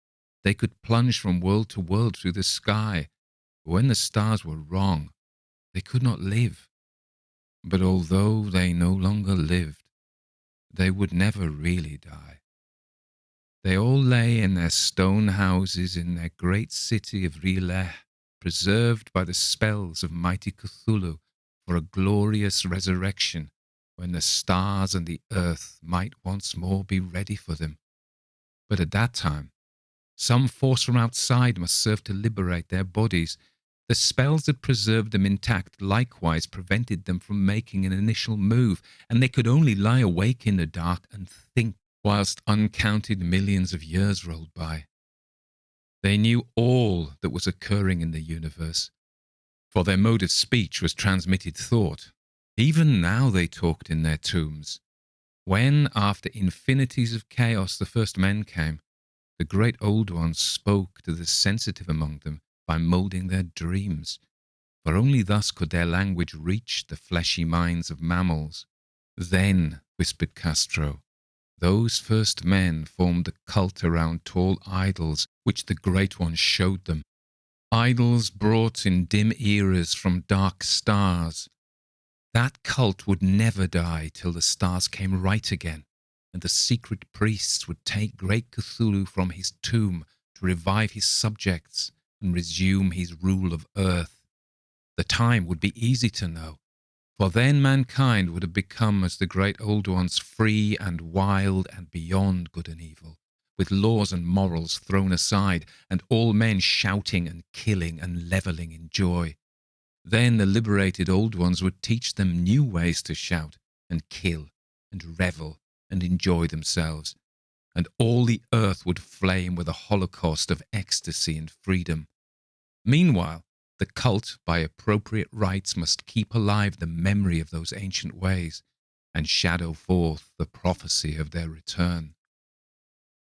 they could plunge from world to world through the sky. But when the stars were wrong, they could not live. But although they no longer lived, they would never really die. They all lay in their stone houses in their great city of R'lyeh, preserved by the spells of mighty Cthulhu for a glorious resurrection when the stars and the earth might once more be ready for them. But at that time, some force from outside must serve to liberate their bodies. The spells that preserved them intact likewise prevented them from making an initial move, and they could only lie awake in the dark and think whilst uncounted millions of years rolled by. They knew all that was occurring in the universe, for their mode of speech was transmitted thought. Even now they talked in their tombs. When, after infinities of chaos, the first men came, the great old ones spoke to the sensitive among them by moulding their dreams, for only thus could their language reach the fleshy minds of mammals. Then, whispered Castro, those first men formed a cult around tall idols which the great ones showed them. Idols brought in dim eras from dark stars. That cult would never die till the stars came right again, and the secret priests would take great Cthulhu from his tomb to revive his subjects and resume his rule of earth. The time would be easy to know, for then mankind would have become as the great old ones, free and wild and beyond good and evil, with laws and morals thrown aside, and all men shouting and killing and levelling in joy. Then the liberated old ones would teach them new ways to shout and kill and revel and enjoy themselves, and all the earth would flame with a holocaust of ecstasy and freedom. Meanwhile, the cult, by appropriate rites, must keep alive the memory of those ancient ways and shadow forth the prophecy of their return.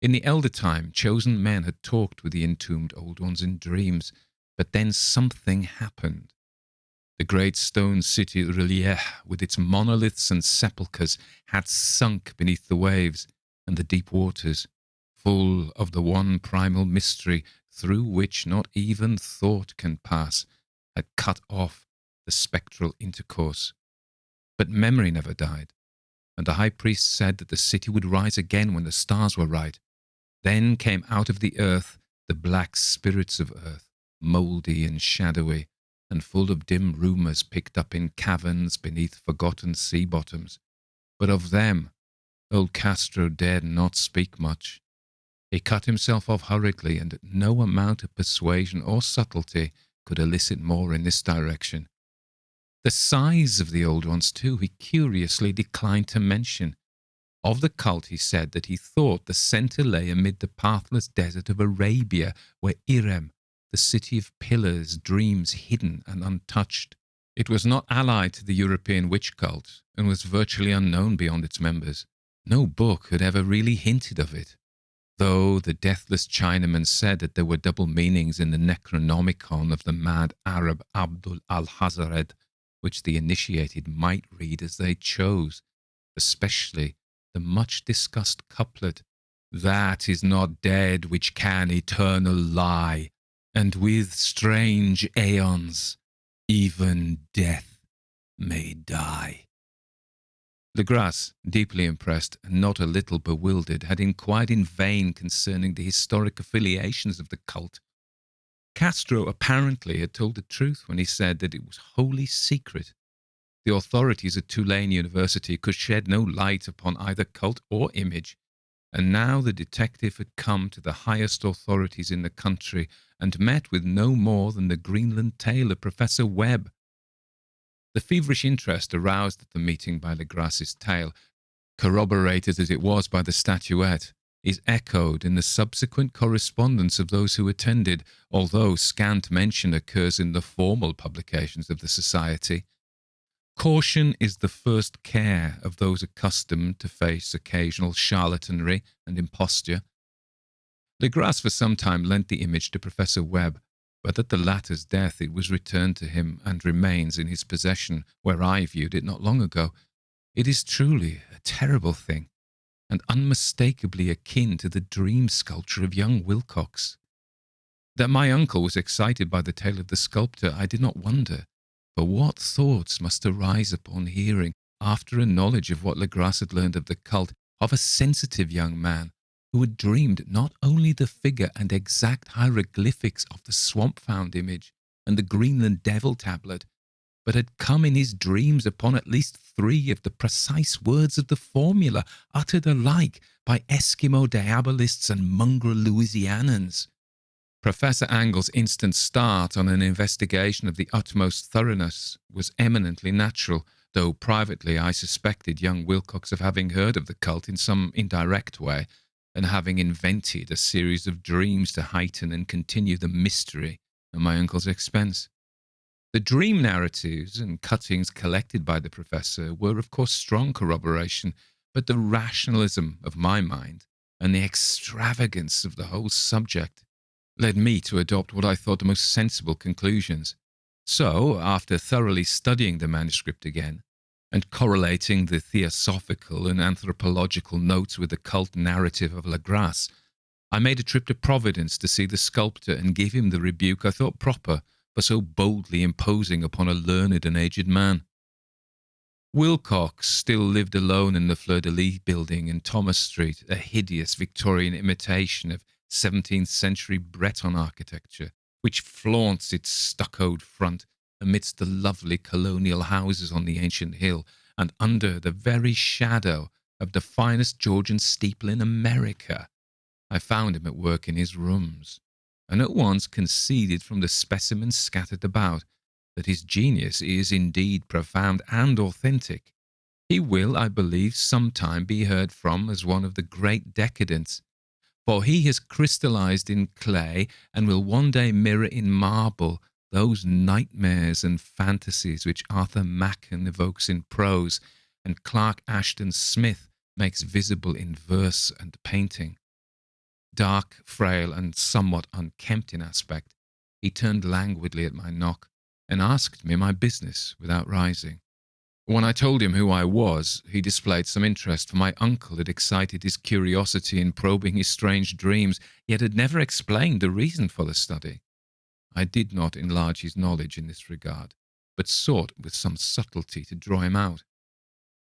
In the elder time, chosen men had talked with the entombed old ones in dreams, but then something happened. The great stone city R'lyeh, with its monoliths and sepulchres, had sunk beneath the waves and the deep waters, full of the one primal mystery through which not even thought can pass, had cut off the spectral intercourse. But memory never died, and the high priest said that the city would rise again when the stars were right. Then came out of the earth the black spirits of earth, mouldy and shadowy, and full of dim rumours picked up in caverns beneath forgotten sea bottoms. But of them, old Castro dared not speak much. He cut himself off hurriedly, and no amount of persuasion or subtlety could elicit more in this direction. The size of the old ones, too, he curiously declined to mention. Of the cult, he said that he thought the centre lay amid the pathless desert of Arabia, where Irem, the city of pillars, dreams hidden and untouched. It was not allied to the European witch cult and was virtually unknown beyond its members. No book had ever really hinted of it, though the deathless Chinaman said that there were double meanings in the Necronomicon of the mad Arab Abdul al-Hazared, which the initiated might read as they chose, especially the much-discussed couplet, "That is not dead which can eternal lie, and with strange aeons even death may die." Legras, deeply impressed and not a little bewildered, had inquired in vain concerning the historic affiliations of the cult. Castro apparently had told the truth when he said that it was wholly secret. The authorities at Tulane University could shed no light upon either cult or image, and now the detective had come to the highest authorities in the country and met with no more than the Greenland tale of Professor Webb. The feverish interest aroused at the meeting by Legras's tale, corroborated as it was by the statuette, is echoed in the subsequent correspondence of those who attended, although scant mention occurs in the formal publications of the Society. Caution is the first care of those accustomed to face occasional charlatanry and imposture. Legras for some time lent the image to Professor Webb, but at the latter's death it was returned to him and remains in his possession, where I viewed it not long ago. It is truly a terrible thing, and unmistakably akin to the dream sculpture of young Wilcox. That my uncle was excited by the tale of the sculptor I did not wonder, for what thoughts must arise upon hearing, after a knowledge of what Legras had learned of the cult, of a sensitive young man who had dreamed not only the figure and exact hieroglyphics of the swamp-found image and the Greenland devil tablet, but had come in his dreams upon at least 3 of the precise words of the formula, uttered alike by Eskimo diabolists and mongrel Louisianans. Professor Angle's instant start on an investigation of the utmost thoroughness was eminently natural, though privately I suspected young Wilcox of having heard of the cult in some indirect way, and having invented a series of dreams to heighten and continue the mystery at my uncle's expense. The dream narratives and cuttings collected by the professor were of course strong corroboration, but the rationalism of my mind and the extravagance of the whole subject led me to adopt what I thought the most sensible conclusions. So, after thoroughly studying the manuscript again, and correlating the theosophical and anthropological notes with the cult narrative of Legras, I made a trip to Providence to see the sculptor and give him the rebuke I thought proper for so boldly imposing upon a learned and aged man. Wilcox still lived alone in the Fleur-de-Lis building in Thomas Street, a hideous Victorian imitation of 17th century Breton architecture, which flaunts its stuccoed front amidst the lovely colonial houses on the ancient hill and under the very shadow of the finest Georgian steeple in America. I found him at work in his rooms, and at once conceded from the specimens scattered about that his genius is indeed profound and authentic. He will, I believe, sometime be heard from as one of the great decadents, for he has crystallized in clay and will one day mirror in marble those nightmares and fantasies which Arthur Machen evokes in prose and Clark Ashton Smith makes visible in verse and painting. Dark, frail, and somewhat unkempt in aspect, he turned languidly at my knock and asked me my business without rising. When I told him who I was, he displayed some interest, for my uncle had excited his curiosity in probing his strange dreams, yet had never explained the reason for the study. I did not enlarge his knowledge in this regard, but sought with some subtlety to draw him out.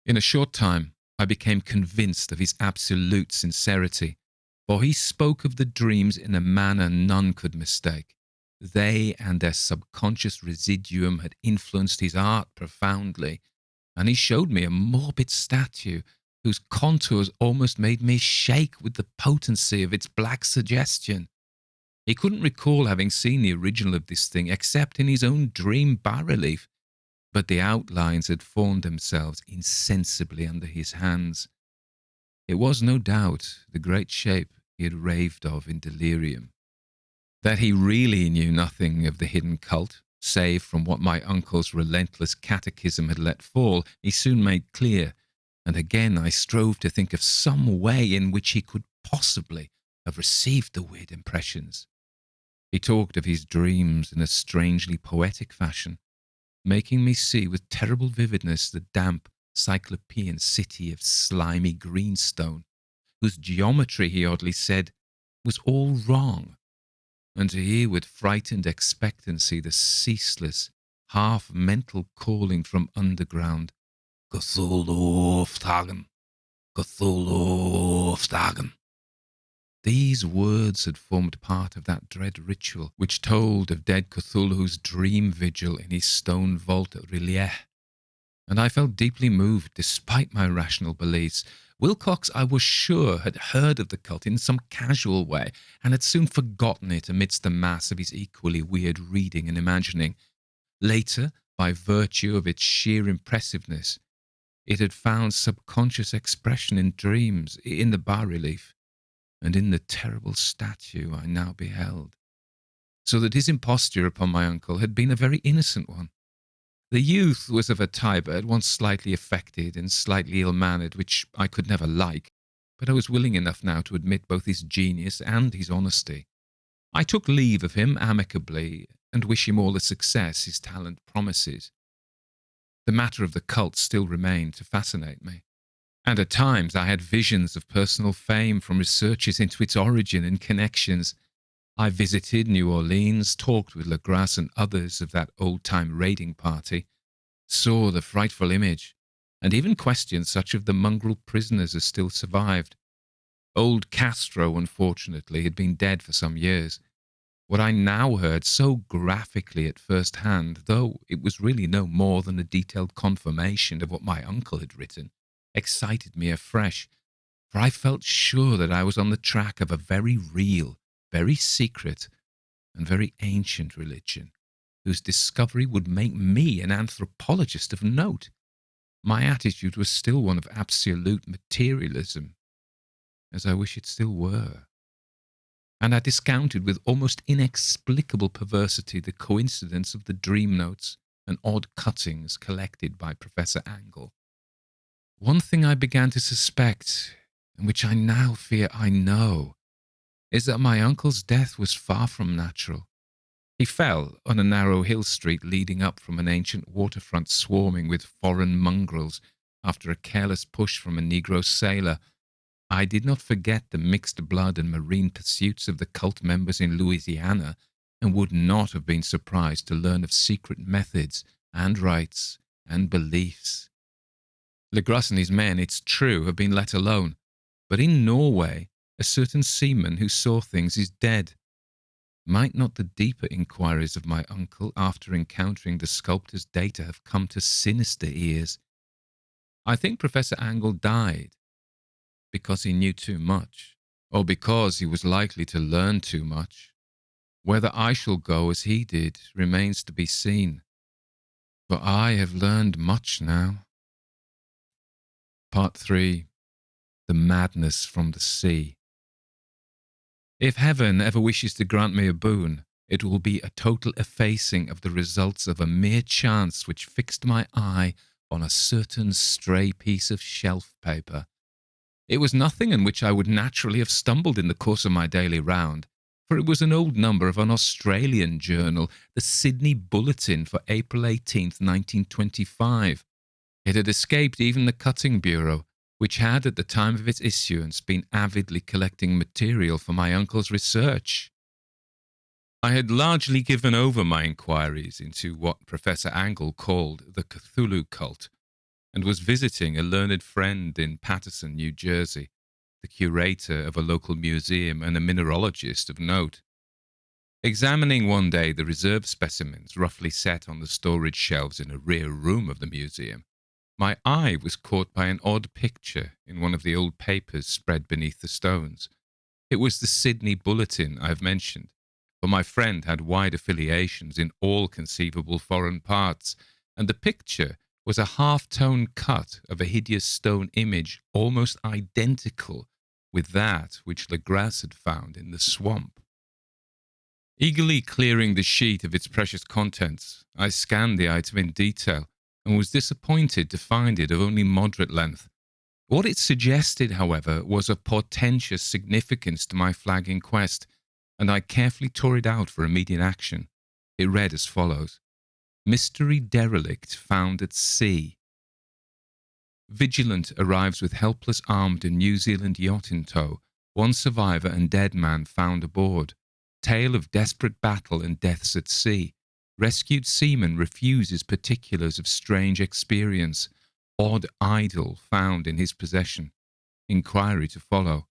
In a short time, I became convinced of his absolute sincerity, for he spoke of the dreams in a manner none could mistake. They and their subconscious residuum had influenced his art profoundly, and he showed me a morbid statue whose contours almost made me shake with the potency of its black suggestion. He couldn't recall having seen the original of this thing except in his own dream bas-relief, but the outlines had formed themselves insensibly under his hands. It was no doubt the great shape he had raved of in delirium. That he really knew nothing of the hidden cult, save from what my uncle's relentless catechism had let fall, he soon made clear, and again I strove to think of some way in which he could possibly have received the weird impressions. He talked of his dreams in a strangely poetic fashion, making me see with terrible vividness the damp, cyclopean city of slimy greenstone, whose geometry, he oddly said, was all wrong, and to hear with frightened expectancy the ceaseless, half-mental calling from underground, Cthulhu fhtagn, Cthulhu fhtagn. These words had formed part of that dread ritual which told of dead Cthulhu's dream vigil in his stone vault at R'lyeh, and I felt deeply moved despite my rational beliefs. Wilcox, I was sure, had heard of the cult in some casual way and had soon forgotten it amidst the mass of his equally weird reading and imagining. Later, by virtue of its sheer impressiveness, it had found subconscious expression in dreams, in the bas-relief, and in the terrible statue I now beheld, so that his imposture upon my uncle had been a very innocent one. The youth was of a type at once slightly affected and slightly ill-mannered, which I could never like, but I was willing enough now to admit both his genius and his honesty. I took leave of him amicably, and wish him all the success his talent promises. The matter of the cult still remained to fascinate me, and at times I had visions of personal fame from researches into its origin and connections. I visited New Orleans, talked with Legras and others of that old-time raiding party, saw the frightful image, and even questioned such of the mongrel prisoners as still survived. Old Castro, unfortunately, had been dead for some years. What I now heard so graphically at first hand, though it was really no more than a detailed confirmation of what my uncle had written, excited me afresh, for I felt sure that I was on the track of a very real, very secret, and very ancient religion, whose discovery would make me an anthropologist of note. My attitude was still one of absolute materialism, as I wish it still were, and I discounted with almost inexplicable perversity the coincidence of the dream notes and odd cuttings collected by Professor Angle. One thing I began to suspect, and which I now fear I know, is that my uncle's death was far from natural. He fell on a narrow hill street leading up from an ancient waterfront swarming with foreign mongrels after a careless push from a Negro sailor. I did not forget the mixed blood and marine pursuits of the cult members in Louisiana, and would not have been surprised to learn of secret methods and rites and beliefs. Legras and his men, it's true, have been let alone, but in Norway a certain seaman who saw things is dead. Might not the deeper inquiries of my uncle after encountering the sculptor's data have come to sinister ears? I think Professor Angle died because he knew too much, or because he was likely to learn too much. Whether I shall go as he did remains to be seen, for I have learned much now. Part 3. The Madness from the Sea. If heaven ever wishes to grant me a boon, it will be a total effacing of the results of a mere chance which fixed my eye on a certain stray piece of shelf paper. It was nothing in which I would naturally have stumbled in the course of my daily round, for it was an old number of an Australian journal, the Sydney Bulletin for April 18th, 1925. It had escaped even the cutting bureau, which had at the time of its issuance been avidly collecting material for my uncle's research. I had largely given over my inquiries into what Professor Angle called the Cthulhu Cult, and was visiting a learned friend in Paterson, New Jersey, the curator of a local museum and a mineralogist of note. Examining one day the reserve specimens roughly set on the storage shelves in a rear room of the museum, my eye was caught by an odd picture in one of the old papers spread beneath the stones. It was the Sydney Bulletin I have mentioned, for my friend had wide affiliations in all conceivable foreign parts, and the picture was a half-tone cut of a hideous stone image almost identical with that which Legras had found in the swamp. Eagerly clearing the sheet of its precious contents, I scanned the item in detail and was disappointed to find it of only moderate length. What it suggested, however, was of portentous significance to my flagging quest, and I carefully tore it out for immediate action. It read as follows: Mystery derelict found at sea. Vigilant arrives with helpless armed and New Zealand yacht in tow. One survivor and dead man found aboard. Tale of desperate battle and deaths at sea. Rescued seaman refuses particulars of strange experience. Odd idol found in his possession. Inquiry to follow.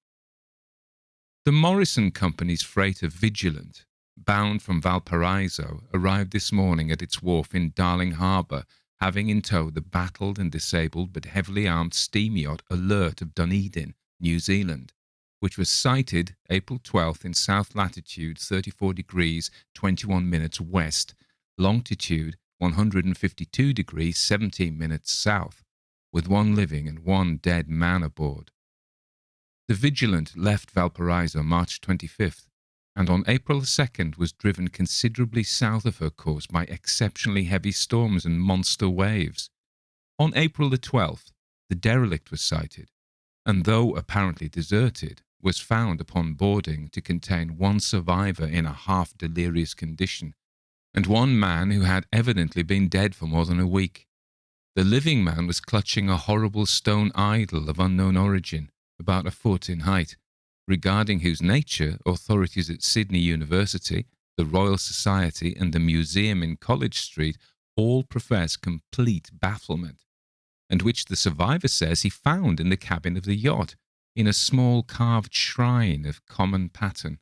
The Morrison Company's freighter Vigilant, bound from Valparaiso, arrived this morning at its wharf in Darling Harbour, having in tow the battled and disabled but heavily armed steam yacht Alert of Dunedin, New Zealand, which was sighted April 12th in south latitude 34 degrees 21 minutes west, longitude 152 degrees 17 minutes south, with one living and one dead man aboard. The Vigilant left Valparaiso March 25th, and on April 2nd was driven considerably south of her course by exceptionally heavy storms and monster waves. On April the 12th, the derelict was sighted, and though apparently deserted, was found upon boarding to contain one survivor in a half-delirious condition, and one man who had evidently been dead for more than a week. The living man was clutching a horrible stone idol of unknown origin, about a foot in height, regarding whose nature authorities at Sydney University, the Royal Society and the museum in College Street all profess complete bafflement, and which the survivor says he found in the cabin of the yacht, in a small carved shrine of common pattern.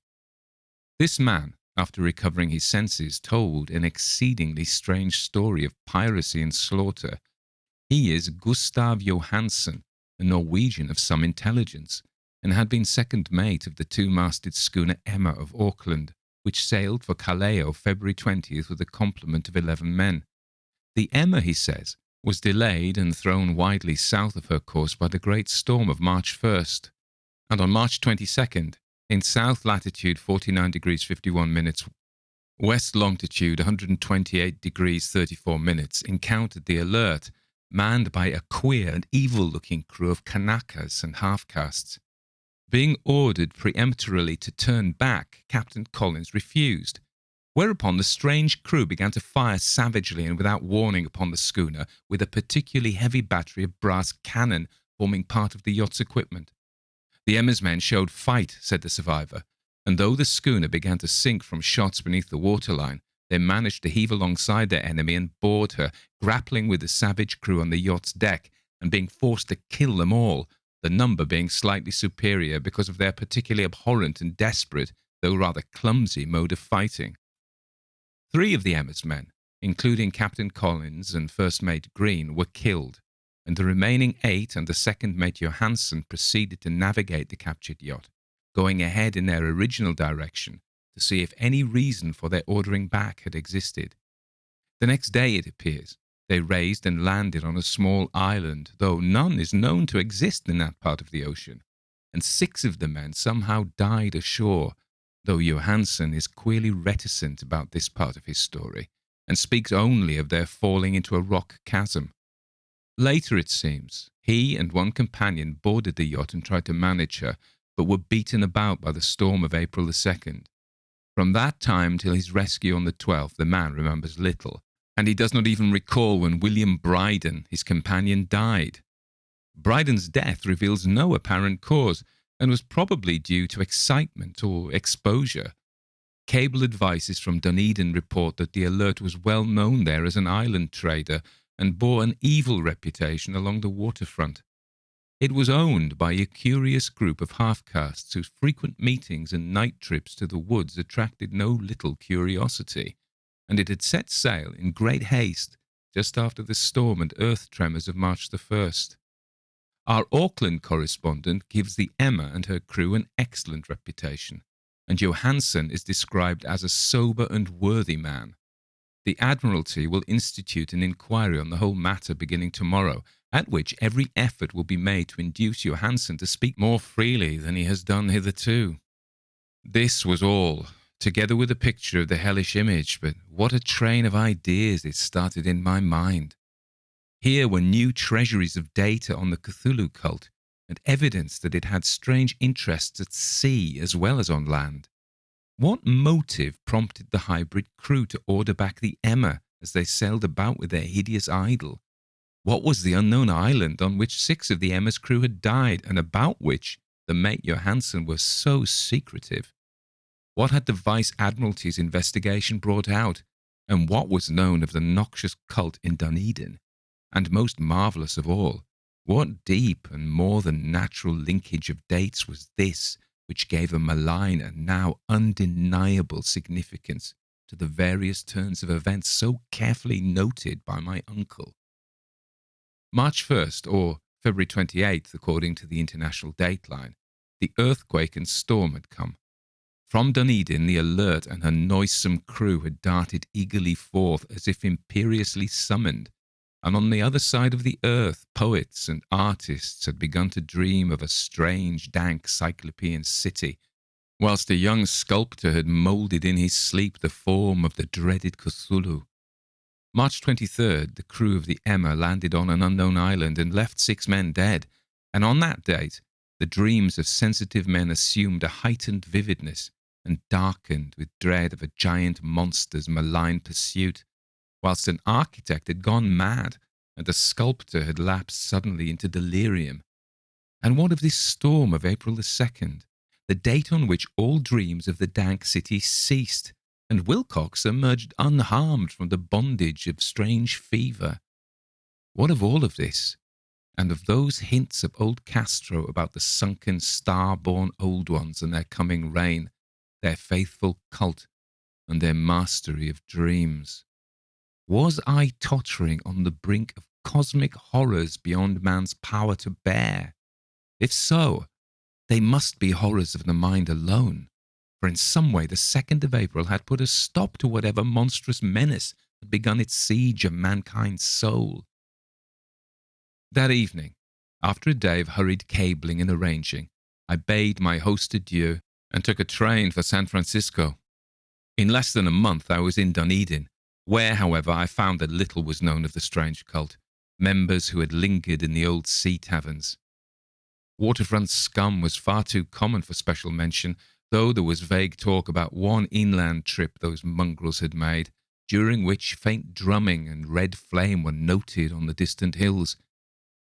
This man, after recovering his senses, told an exceedingly strange story of piracy and slaughter. He is Gustav Johansen, a Norwegian of some intelligence, and had been second mate of the two-masted schooner Emma of Auckland, which sailed for Callao February 20th with a complement of 11 men. The Emma, he says, was delayed and thrown widely south of her course by the great storm of March 1st, and on March 22nd, in south latitude 49 degrees 51 minutes, west longitude 128 degrees 34 minutes, encountered the Alert, manned by a queer and evil-looking crew of Kanakas and half-castes. Being ordered peremptorily to turn back, Captain Collins refused, whereupon the strange crew began to fire savagely and without warning upon the schooner with a particularly heavy battery of brass cannon forming part of the yacht's equipment. The Emma's men showed fight, said the survivor, and though the schooner began to sink from shots beneath the waterline, they managed to heave alongside their enemy and board her, grappling with the savage crew on the yacht's deck and being forced to kill them all, the number being slightly superior because of their particularly abhorrent and desperate, though rather clumsy, mode of fighting. 3 of the Emma's men, including Captain Collins and First Mate Green, were killed, and the remaining 8 and the second mate Johansen proceeded to navigate the captured yacht, going ahead in their original direction to see if any reason for their ordering back had existed. The next day, it appears, they raised and landed on a small island, though none is known to exist in that part of the ocean, and 6 of the men somehow died ashore, though Johansen is queerly reticent about this part of his story, and speaks only of their falling into a rock chasm. Later, it seems, he and one companion boarded the yacht and tried to manage her, but were beaten about by the storm of April the 2nd. From that time till his rescue on the 12th, the man remembers little, and he does not even recall when William Bryden, his companion, died. Bryden's death reveals no apparent cause, and was probably due to excitement or exposure. Cable advices from Dunedin report that the Alert was well known there as an island trader and bore an evil reputation along the waterfront. It was owned by a curious group of half-castes whose frequent meetings and night trips to the woods attracted no little curiosity, and it had set sail in great haste just after the storm and earth tremors of March the 1st. Our Auckland correspondent gives the Emma and her crew an excellent reputation, and Johansen is described as a sober and worthy man. The Admiralty will institute an inquiry on the whole matter beginning tomorrow, at which every effort will be made to induce Johansen to speak more freely than he has done hitherto. This was all, together with a picture of the hellish image, but what a train of ideas it started in my mind. Here were new treasuries of data on the Cthulhu cult, and evidence that it had strange interests at sea as well as on land. What motive prompted the hybrid crew to order back the Emma as they sailed about with their hideous idol? What was the unknown island on which 6 of the Emma's crew had died, and about which the mate Johansen was so secretive? What had the Vice Admiralty's investigation brought out, and what was known of the noxious cult in Dunedin? And most marvellous of all, what deep and more than natural linkage of dates was this which gave a malign and now undeniable significance to the various turns of events so carefully noted by my uncle? March 1st, or February 28th, according to the international dateline, the earthquake and storm had come. From Dunedin, the Alert and her noisome crew had darted eagerly forth as if imperiously summoned, and on the other side of the earth, poets and artists had begun to dream of a strange, dank Cyclopean city, whilst a young sculptor had moulded in his sleep the form of the dreaded Cthulhu. March 23rd, the crew of the Emma landed on an unknown island and left 6 men dead, and on that date, the dreams of sensitive men assumed a heightened vividness and darkened with dread of a giant monster's malign pursuit, whilst an architect had gone mad and a sculptor had lapsed suddenly into delirium. And what of this storm of April the 2nd, the date on which all dreams of the dank city ceased, and Wilcox emerged unharmed from the bondage of strange fever? What of all of this, and of those hints of old Castro about the sunken star-born old ones and their coming reign, their faithful cult, and their mastery of dreams? Was I tottering on the brink of cosmic horrors beyond man's power to bear? If so, they must be horrors of the mind alone, for in some way the 2nd of April had put a stop to whatever monstrous menace had begun its siege of mankind's soul. That evening, after a day of hurried cabling and arranging, I bade my host adieu and took a train for San Francisco. In less than a month I was in Dunedin, where, however, I found that little was known of the strange cult, members who had lingered in the old sea taverns. Waterfront scum was far too common for special mention, though there was vague talk about one inland trip those mongrels had made, during which faint drumming and red flame were noted on the distant hills.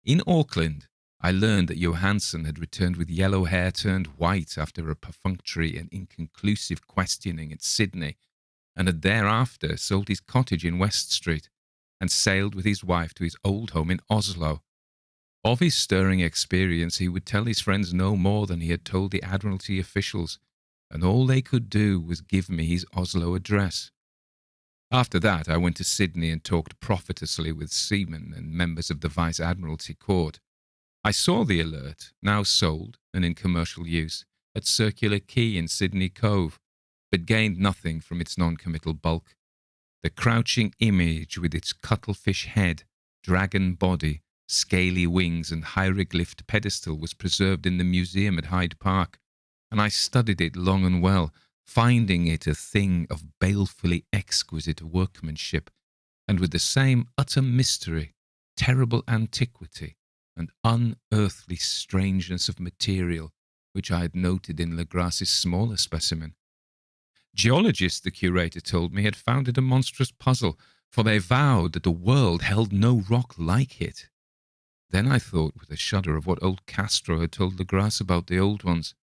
In Auckland, I learned that Johansen had returned with yellow hair turned white after a perfunctory and inconclusive questioning at Sydney, and had thereafter sold his cottage in West Street and sailed with his wife to his old home in Oslo. Of his stirring experience he would tell his friends no more than he had told the Admiralty officials, and all they could do was give me his Oslo address. After that I went to Sydney and talked profitously with seamen and members of the Vice Admiralty Court. I saw the Alert, now sold and in commercial use, at Circular Quay in Sydney Cove, but gained nothing from its non-committal bulk. The crouching image with its cuttlefish head, dragon body, scaly wings and hieroglyphed pedestal was preserved in the museum at Hyde Park, and I studied it long and well, finding it a thing of balefully exquisite workmanship, and with the same utter mystery, terrible antiquity, and unearthly strangeness of material which I had noted in Legras's smaller specimen. Geologists, the curator told me, had found it a monstrous puzzle, for they vowed that the world held no rock like it. Then I thought with a shudder of what old Castro had told Legras about the old ones.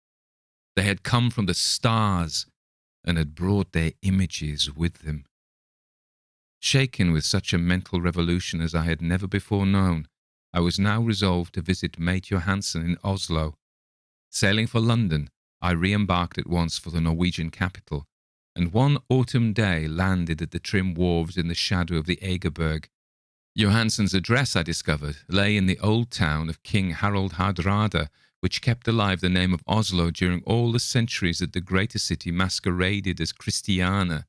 They had come from the stars and had brought their images with them. Shaken with such a mental revolution as I had never before known, I was now resolved to visit Mate Johansen in Oslo. Sailing for London, I re-embarked at once for the Norwegian capital, and one autumn day landed at the trim wharves in the shadow of the Egerberg. Johansen's address, I discovered, lay in the old town of King Harald Hardrada, which kept alive the name of Oslo during all the centuries that the greater city masqueraded as Christiania.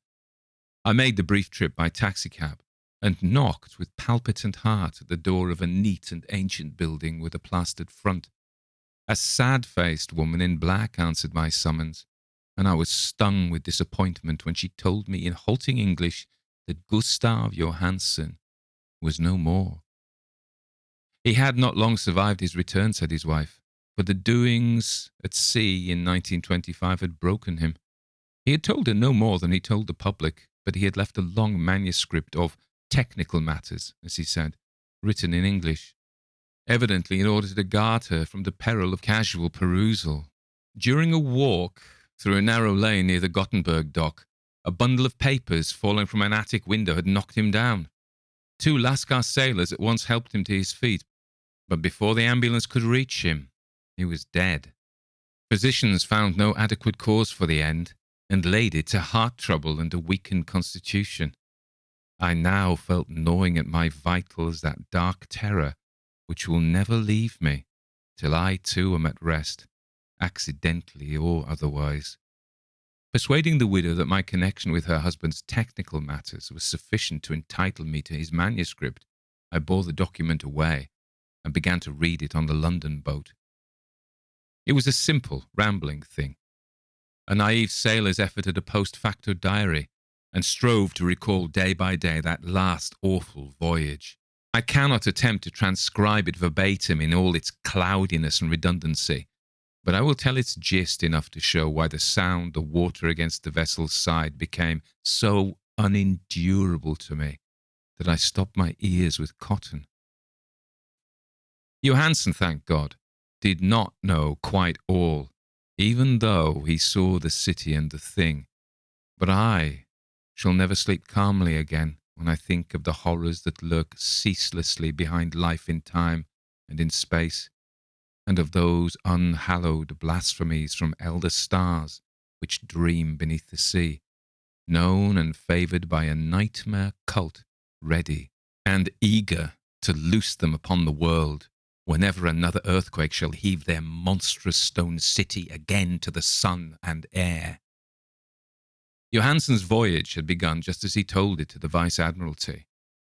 I made the brief trip by taxicab and knocked with palpitant heart at the door of a neat and ancient building with a plastered front. A sad-faced woman in black answered my summons, and I was stung with disappointment when she told me in halting English that Gustav Johansen was no more. He had not long survived his return, said his wife, for the doings at sea in 1925 had broken him. He had told her no more than he told the public, but he had left a long manuscript of technical matters, as he said, written in English, evidently in order to guard her from the peril of casual perusal. During a walk through a narrow lane near the Gothenburg dock, a bundle of papers falling from an attic window had knocked him down. 2 Lascar sailors at once helped him to his feet, but before the ambulance could reach him, he was dead. Physicians found no adequate cause for the end, and laid it to heart trouble and a weakened constitution. I now felt gnawing at my vitals that dark terror which will never leave me till I too am at rest, accidentally or otherwise. Persuading the widow that my connection with her husband's technical matters was sufficient to entitle me to his manuscript, I bore the document away and began to read it on the London boat. It was a simple, rambling thing. A naive sailor's effort at a post-facto diary, and strove to recall day by day that last awful voyage. I cannot attempt to transcribe it verbatim in all its cloudiness and redundancy, but I will tell its gist enough to show why the sound the water against the vessel's side became so unendurable to me that I stopped my ears with cotton. Johansen, thank God, did not know quite all, even though he saw the city and the thing. But I shall never sleep calmly again when I think of the horrors that lurk ceaselessly behind life in time and in space, and of those unhallowed blasphemies from elder stars which dream beneath the sea, known and favoured by a nightmare cult ready and eager to loose them upon the world whenever another earthquake shall heave their monstrous stone city again to the sun and air. Johansen's voyage had begun just as he told it to the Vice-Admiralty.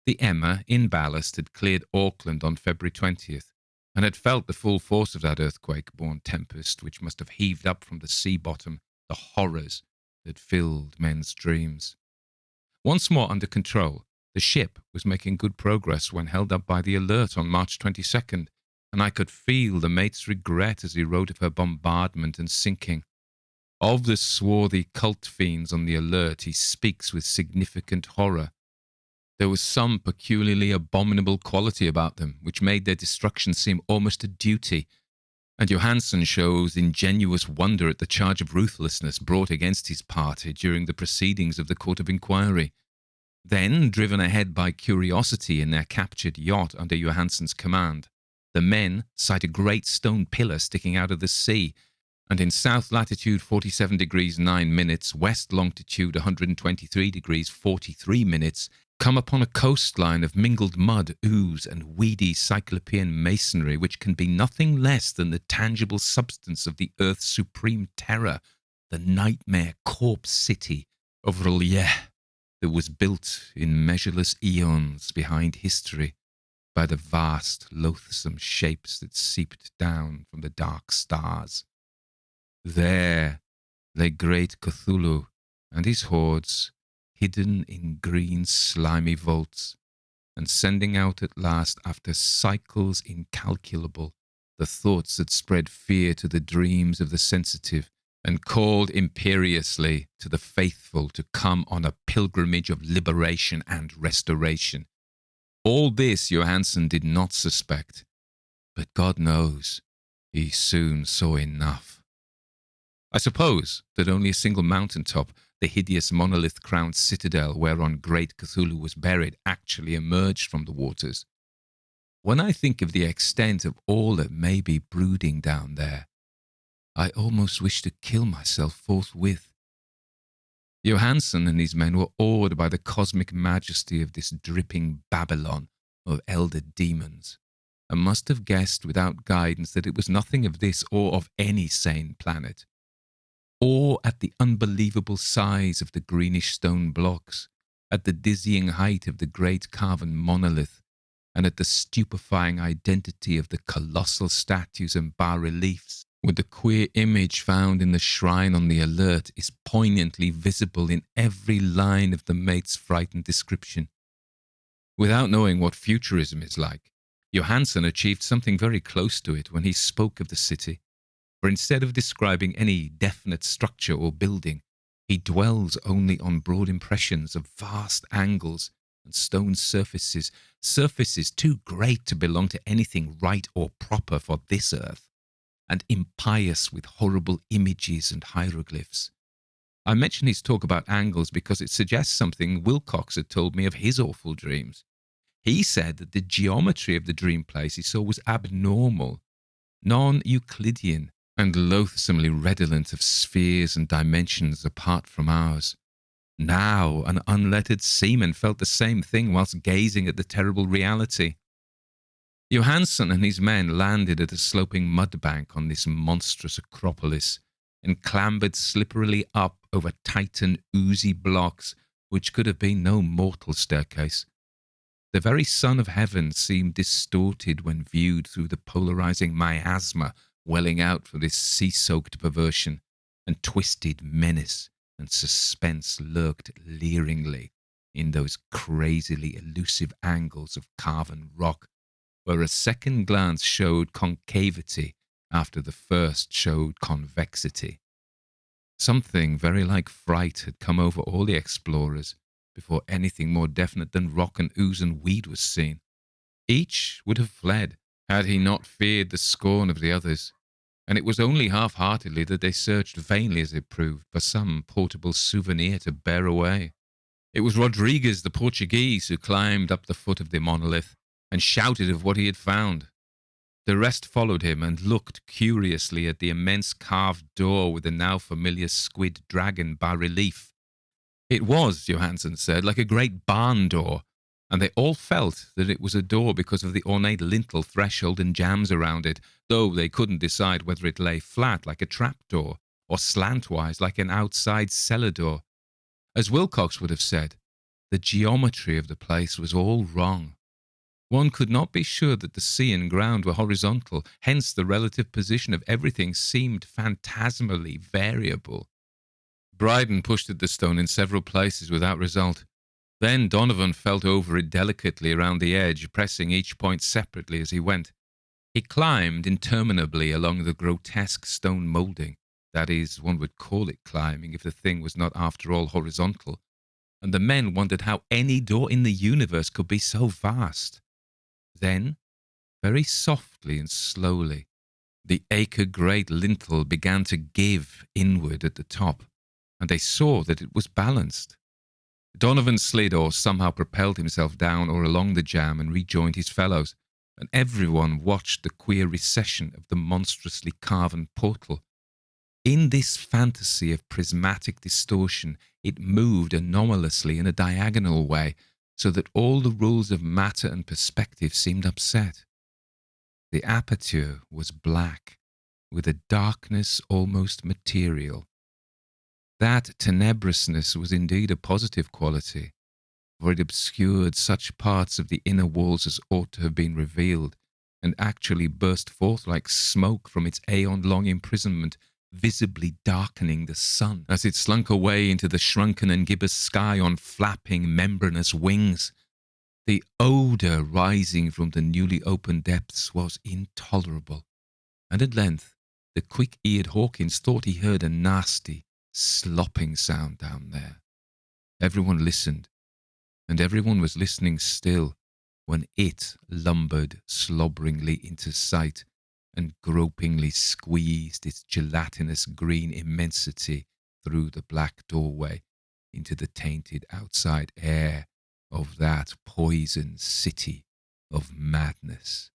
The Emma, in ballast, had cleared Auckland on February 20th, and had felt the full force of that earthquake-born tempest which must have heaved up from the sea bottom the horrors that filled men's dreams. Once more under control, the ship was making good progress when held up by the Alert on March 22nd, and I could feel the mate's regret as he wrote of her bombardment and sinking. Of the swarthy cult fiends on the Alert he speaks with significant horror. There was some peculiarly abominable quality about them which made their destruction seem almost a duty, and Johansen shows ingenuous wonder at the charge of ruthlessness brought against his party during the proceedings of the Court of Inquiry. Then, driven ahead by curiosity in their captured yacht under Johansen's command, the men sight a great stone pillar sticking out of the sea, and in south latitude 47 degrees 9 minutes, west longitude 123 degrees 43 minutes, come upon a coastline of mingled mud, ooze, and weedy cyclopean masonry which can be nothing less than the tangible substance of the earth's supreme terror, the nightmare corpse city of R'lyeh, that was built in measureless eons behind history by the vast, loathsome shapes that seeped down from the dark stars. There lay great Cthulhu and his hordes, hidden in green slimy vaults, and sending out at last, after cycles incalculable, the thoughts that spread fear to the dreams of the sensitive, and called imperiously to the faithful to come on a pilgrimage of liberation and restoration. All this Johansen did not suspect, but God knows, he soon saw enough. I suppose that only a single mountaintop, the hideous monolith-crowned citadel whereon great Cthulhu was buried, actually emerged from the waters. When I think of the extent of all that may be brooding down there, I almost wish to kill myself forthwith. Johansen and his men were awed by the cosmic majesty of this dripping Babylon of elder demons, and must have guessed without guidance that it was nothing of this or of any sane planet. Or at the unbelievable size of the greenish stone blocks, at the dizzying height of the great carven monolith, and at the stupefying identity of the colossal statues and bas-reliefs, with the queer image found in the shrine on the alert is poignantly visible in every line of the mate's frightened description. Without knowing what futurism is like, Johansen achieved something very close to it when he spoke of the city, for instead of describing any definite structure or building, he dwells only on broad impressions of vast angles and stone surfaces, surfaces too great to belong to anything right or proper for this earth, and impious with horrible images and hieroglyphs. I mention his talk about angles because it suggests something Wilcox had told me of his awful dreams. He said that the geometry of the dream place he saw was abnormal, non-Euclidean, and loathsomely redolent of spheres and dimensions apart from ours. Now an unlettered seaman felt the same thing whilst gazing at the terrible reality. Johansen and his men landed at a sloping mud bank on this monstrous acropolis and clambered slipperily up over titan oozy blocks which could have been no mortal staircase. The very sun of heaven seemed distorted when viewed through the polarizing miasma welling out from this sea-soaked perversion, and twisted menace and suspense lurked leeringly in those crazily elusive angles of carven rock, where a second glance showed concavity after the first showed convexity. Something very like fright had come over all the explorers before anything more definite than rock and ooze and weed was seen. Each would have fled had he not feared the scorn of the others, and it was only half-heartedly that they searched vainly, as it proved, for some portable souvenir to bear away. It was Rodriguez, the Portuguese, who climbed up the foot of the monolith and shouted of what he had found. The rest followed him and looked curiously at the immense carved door with the now familiar squid dragon bas-relief. It was, Johansen said, like a great barn door, and they all felt that it was a door because of the ornate lintel threshold and jambs around it, though they couldn't decide whether it lay flat like a trapdoor or slantwise like an outside cellar door. As Wilcox would have said, the geometry of the place was all wrong. One could not be sure that the sea and ground were horizontal, hence the relative position of everything seemed phantasmally variable. Bryden pushed at the stone in several places without result. Then Donovan felt over it delicately around the edge, pressing each point separately as he went. He climbed interminably along the grotesque stone moulding. That is, one would call it climbing if the thing was not after all horizontal. And the men wondered how any door in the universe could be so vast. Then, very softly and slowly, the acre-great lintel began to give inward at the top, and they saw that it was balanced. Donovan slid or somehow propelled himself down or along the jamb and rejoined his fellows, and everyone watched the queer recession of the monstrously carven portal. In this fantasy of prismatic distortion, it moved anomalously in a diagonal way, so that all the rules of matter and perspective seemed upset. The aperture was black, with a darkness almost material. That tenebrousness was indeed a positive quality, for it obscured such parts of the inner walls as ought to have been revealed, and actually burst forth like smoke from its aeon-long imprisonment, visibly darkening the sun as it slunk away into the shrunken and gibbous sky on flapping membranous wings. The odour rising from the newly opened depths was intolerable, and at length the quick-eared Hawkins thought he heard a nasty, slopping sound down there. Everyone listened, and everyone was listening still when it lumbered slobberingly into sight and gropingly squeezed its gelatinous green immensity through the black doorway into the tainted outside air of that poisoned city of madness.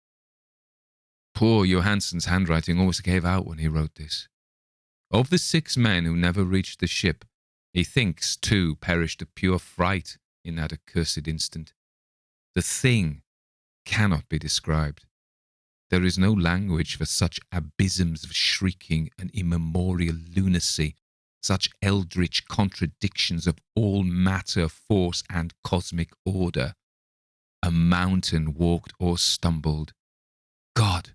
Poor Johansen's handwriting almost gave out when he wrote this. Of the 6 men who never reached the ship, he thinks 2 perished of pure fright in that accursed instant. The thing cannot be described. There is no language for such abysms of shrieking and immemorial lunacy such eldritch contradictions of all matter, force, and cosmic order. A mountain walked or stumbled. God!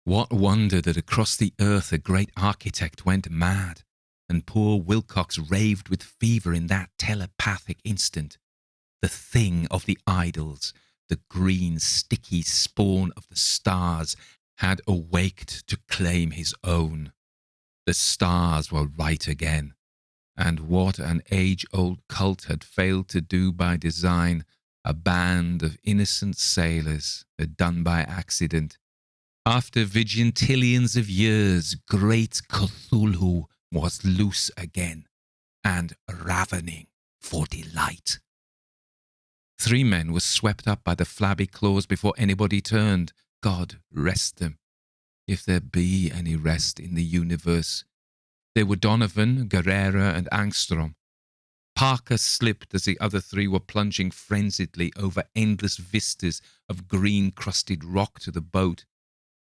What wonder that across the earth a great architect went mad, and poor Wilcox raved with fever in that telepathic instant. The thing of the idols, the green, sticky spawn of the stars, had awaked to claim his own. The stars were right again, and what an age-old cult had failed to do by design, a band of innocent sailors had done by accident. After vigintillions of years, great Cthulhu was loose again, and ravening for delight. 3 men were swept up by the flabby claws before anybody turned. God rest them, if there be any rest in the universe. They were Donovan, Guerrera, and Angstrom. Parker slipped as the other 3 were plunging frenziedly over endless vistas of green-crusted rock to the boat.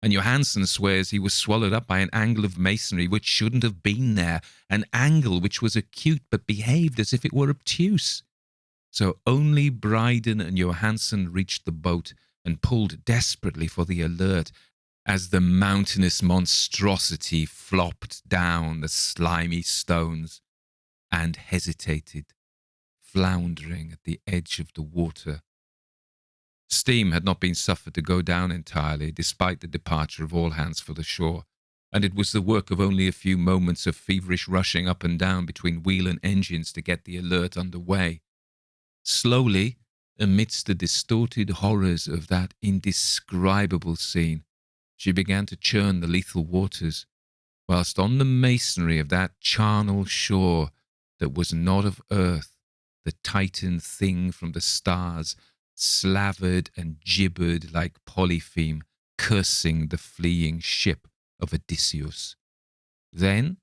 And Johansen swears he was swallowed up by an angle of masonry which shouldn't have been there, an angle which was acute but behaved as if it were obtuse. So only Bryden and Johansen reached the boat and pulled desperately for the alert as the mountainous monstrosity flopped down the slimy stones and hesitated, floundering at the edge of the water. Steam had not been suffered to go down entirely, despite the departure of all hands for the shore, and it was the work of only a few moments of feverish rushing up and down between wheel and engines to get the alert under way. Slowly, amidst the distorted horrors of that indescribable scene, she began to churn the lethal waters, whilst on the masonry of that charnel shore that was not of earth, the Titan thing from the stars slavered and gibbered like Polypheme, cursing the fleeing ship of Odysseus. Then,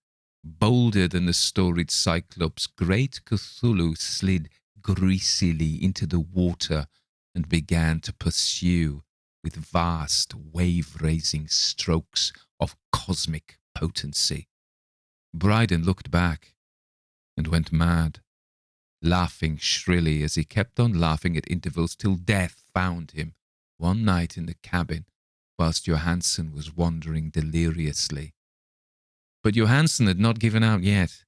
bolder than the storied Cyclops, great Cthulhu slid greasily into the water and began to pursue with vast wave-raising strokes of cosmic potency. Bryden looked back and went mad, laughing shrilly as he kept on laughing at intervals till death found him one night in the cabin whilst Johansen was wandering deliriously. But Johansen had not given out yet.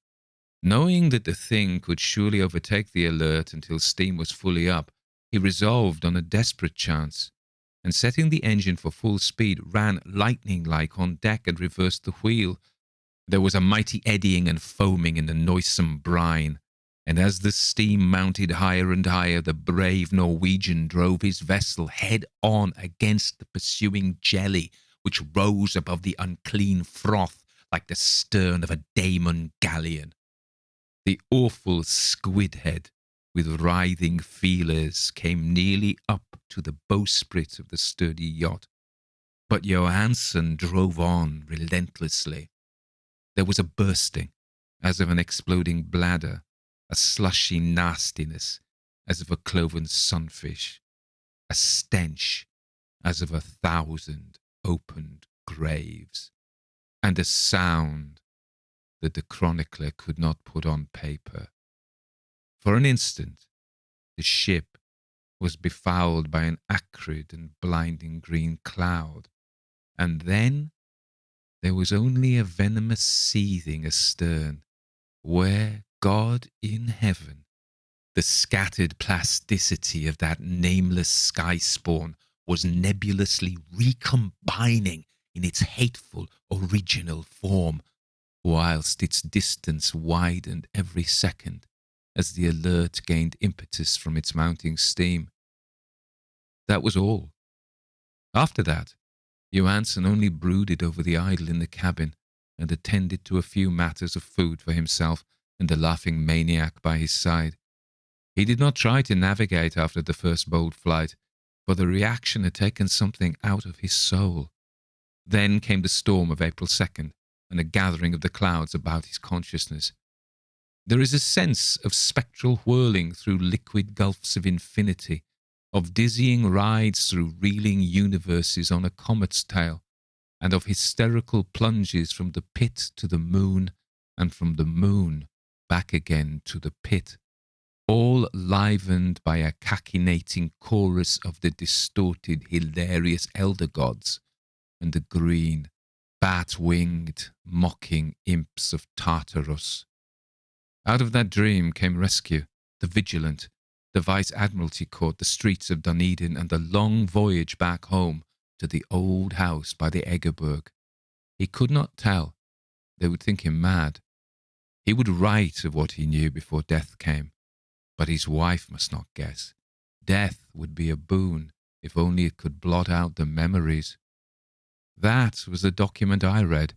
Knowing that the thing could surely overtake the alert until steam was fully up, he resolved on a desperate chance, and setting the engine for full speed, ran lightning-like on deck and reversed the wheel. There was a mighty eddying and foaming in the noisome brine, and as the steam mounted higher and higher, the brave Norwegian drove his vessel head-on against the pursuing jelly, which rose above the unclean froth like the stern of a Damon galleon. The awful squid head, with writhing feelers, came nearly up to the bowsprit of the sturdy yacht. But Johansen drove on relentlessly. There was a bursting, as of an exploding bladder, a slushy nastiness, as of a cloven sunfish, a stench, as of 1,000 opened graves, and a sound that the chronicler could not put on paper. For an instant, the ship was befouled by an acrid and blinding green cloud, and then there was only a venomous seething astern, where God in heaven, the scattered plasticity of that nameless sky spawn was nebulously recombining in its hateful original form, whilst its distance widened every second as the alert gained impetus from its mounting steam. That was all. After that, Johansen only brooded over the idol in the cabin and attended to a few matters of food for himself and the laughing maniac by his side. He did not try to navigate after the first bold flight, for the reaction had taken something out of his soul. Then came the storm of April 2nd, and a gathering of the clouds about his consciousness. There is a sense of spectral whirling through liquid gulfs of infinity, of dizzying rides through reeling universes on a comet's tail, and of hysterical plunges from the pit to the moon and from the moon back again to the pit, all livened by a cachinnating chorus of the distorted, hilarious elder gods and the green, bat-winged, mocking imps of Tartarus. Out of that dream came rescue, the vigilant, the Vice Admiralty Court, the streets of Dunedin, and the long voyage back home to the old house by the Egerberg. He could not tell. They would think him mad. He would write of what he knew before death came, but his wife must not guess. Death would be a boon if only it could blot out the memories. That was the document I read,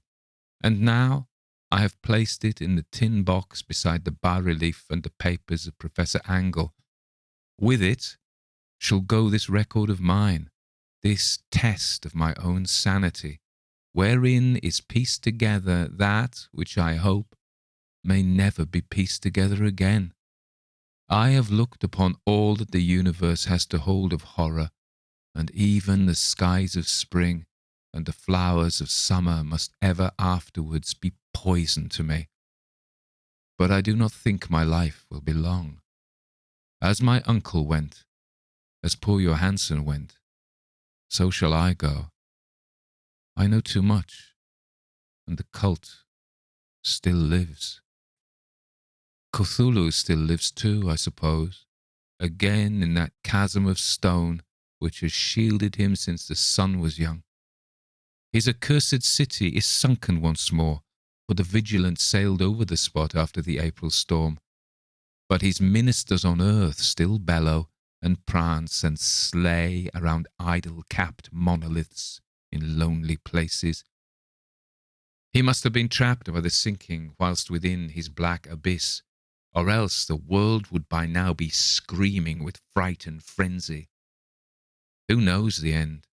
and now I have placed it in the tin box beside the bas-relief and the papers of Professor Angle. With it shall go this record of mine, this test of my own sanity, wherein is pieced together that which I hope may never be pieced together again. I have looked upon all that the universe has to hold of horror, and even the skies of spring and the flowers of summer must ever afterwards be poison to me. But I do not think my life will be long. As my uncle went, as poor Johansen went, so shall I go. I know too much, and the cult still lives. Cthulhu still lives too, I suppose, again in that chasm of stone which has shielded him since the sun was young. His accursed city is sunken once more, for the vigilant sailed over the spot after the April storm. But his ministers on earth still bellow and prance and slay around idol-capped monoliths in lonely places. He must have been trapped by the sinking whilst within his black abyss, or else the world would by now be screaming with fright and frenzy. Who knows the end?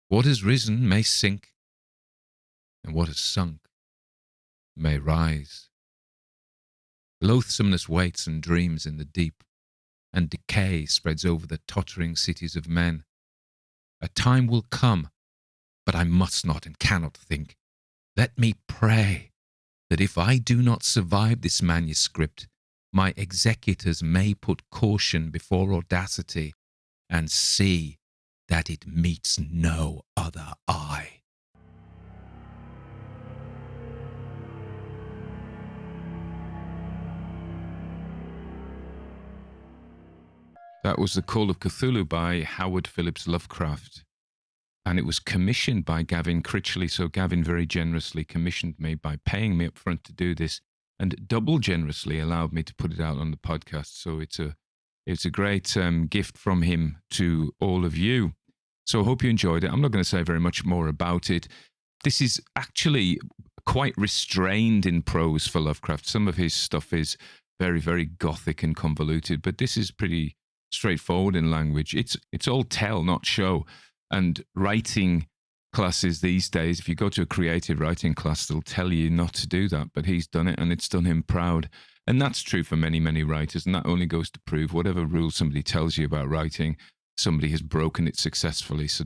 What has risen may sink, and what has sunk may rise. Loathsomeness waits and dreams in the deep, and decay spreads over the tottering cities of men. A time will come, but I must not and cannot think. Let me pray that if I do not survive this manuscript, my executors may put caution before audacity and see that it meets no other eye. That was The Call of Cthulhu by Howard Phillips Lovecraft. And it was commissioned by Gavin Critchley. So Gavin very generously commissioned me by paying me up front to do this, and double generously allowed me to put it out on the podcast. So it's a great gift from him to all of you. So I hope you enjoyed it. I'm not going to say very much more about it. This is actually quite restrained in prose for Lovecraft. Some of his stuff is very, very gothic and convoluted, but this is pretty straightforward in language. It's all tell, not show. And writing classes these days, if you go to a creative writing class, they'll tell you not to do that, but he's done it and it's done him proud. And that's true for many, many writers. And that only goes to prove whatever rule somebody tells you about writing, somebody has broken it successfully. So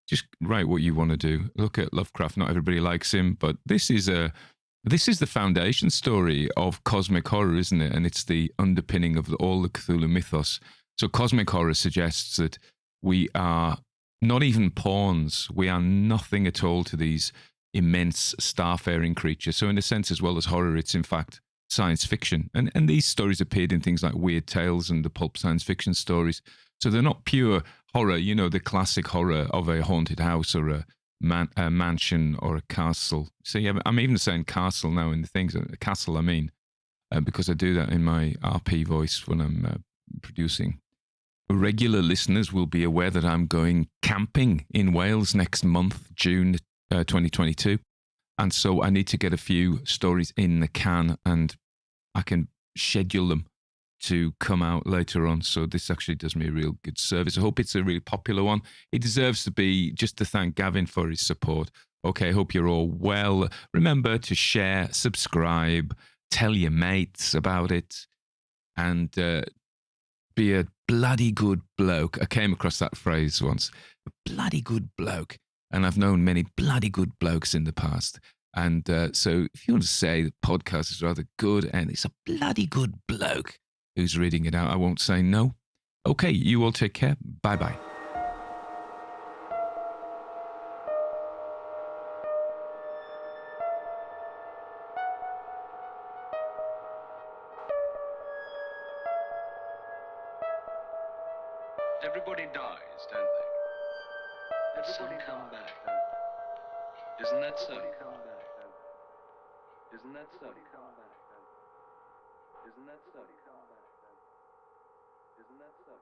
just write what you want to do. Look at Lovecraft. Not everybody likes him, but this is the foundation story of cosmic horror, isn't it? And it's the underpinning of all the Cthulhu mythos. So cosmic horror suggests that we are not even pawns. We are nothing at all to these immense starfaring creatures. So in a sense, as well as horror, it's in fact science fiction. And these stories appeared in things like Weird Tales and the pulp science fiction stories. So they're not pure horror, the classic horror of a haunted house or a mansion or a castle. See, I'm even saying castle now in the things. A castle, I mean, because I do that in my RP voice when I'm producing. Regular listeners will be aware that I'm going camping in Wales next month, June 2022. And so I need to get a few stories in the can and I can schedule them to come out later on. So this actually does me a real good service. I hope it's a really popular one. It deserves to be, just to thank Gavin for his support. Okay, I hope you're all well. Remember to share, subscribe, tell your mates about it, and be a bloody good bloke. I came across that phrase once. A bloody good bloke. And I've known many bloody good blokes in the past. And so if you want to say the podcast is rather good and it's a bloody good bloke who's reading it out, I won't say no. Okay, you all take care. Bye-bye. Everybody dies, don't they? Everybody come back, don't they? Isn't that so? Come back, don't they? Isn't that so? Come back, don't they? Isn't that so? Come back, don't they? Isn't that so?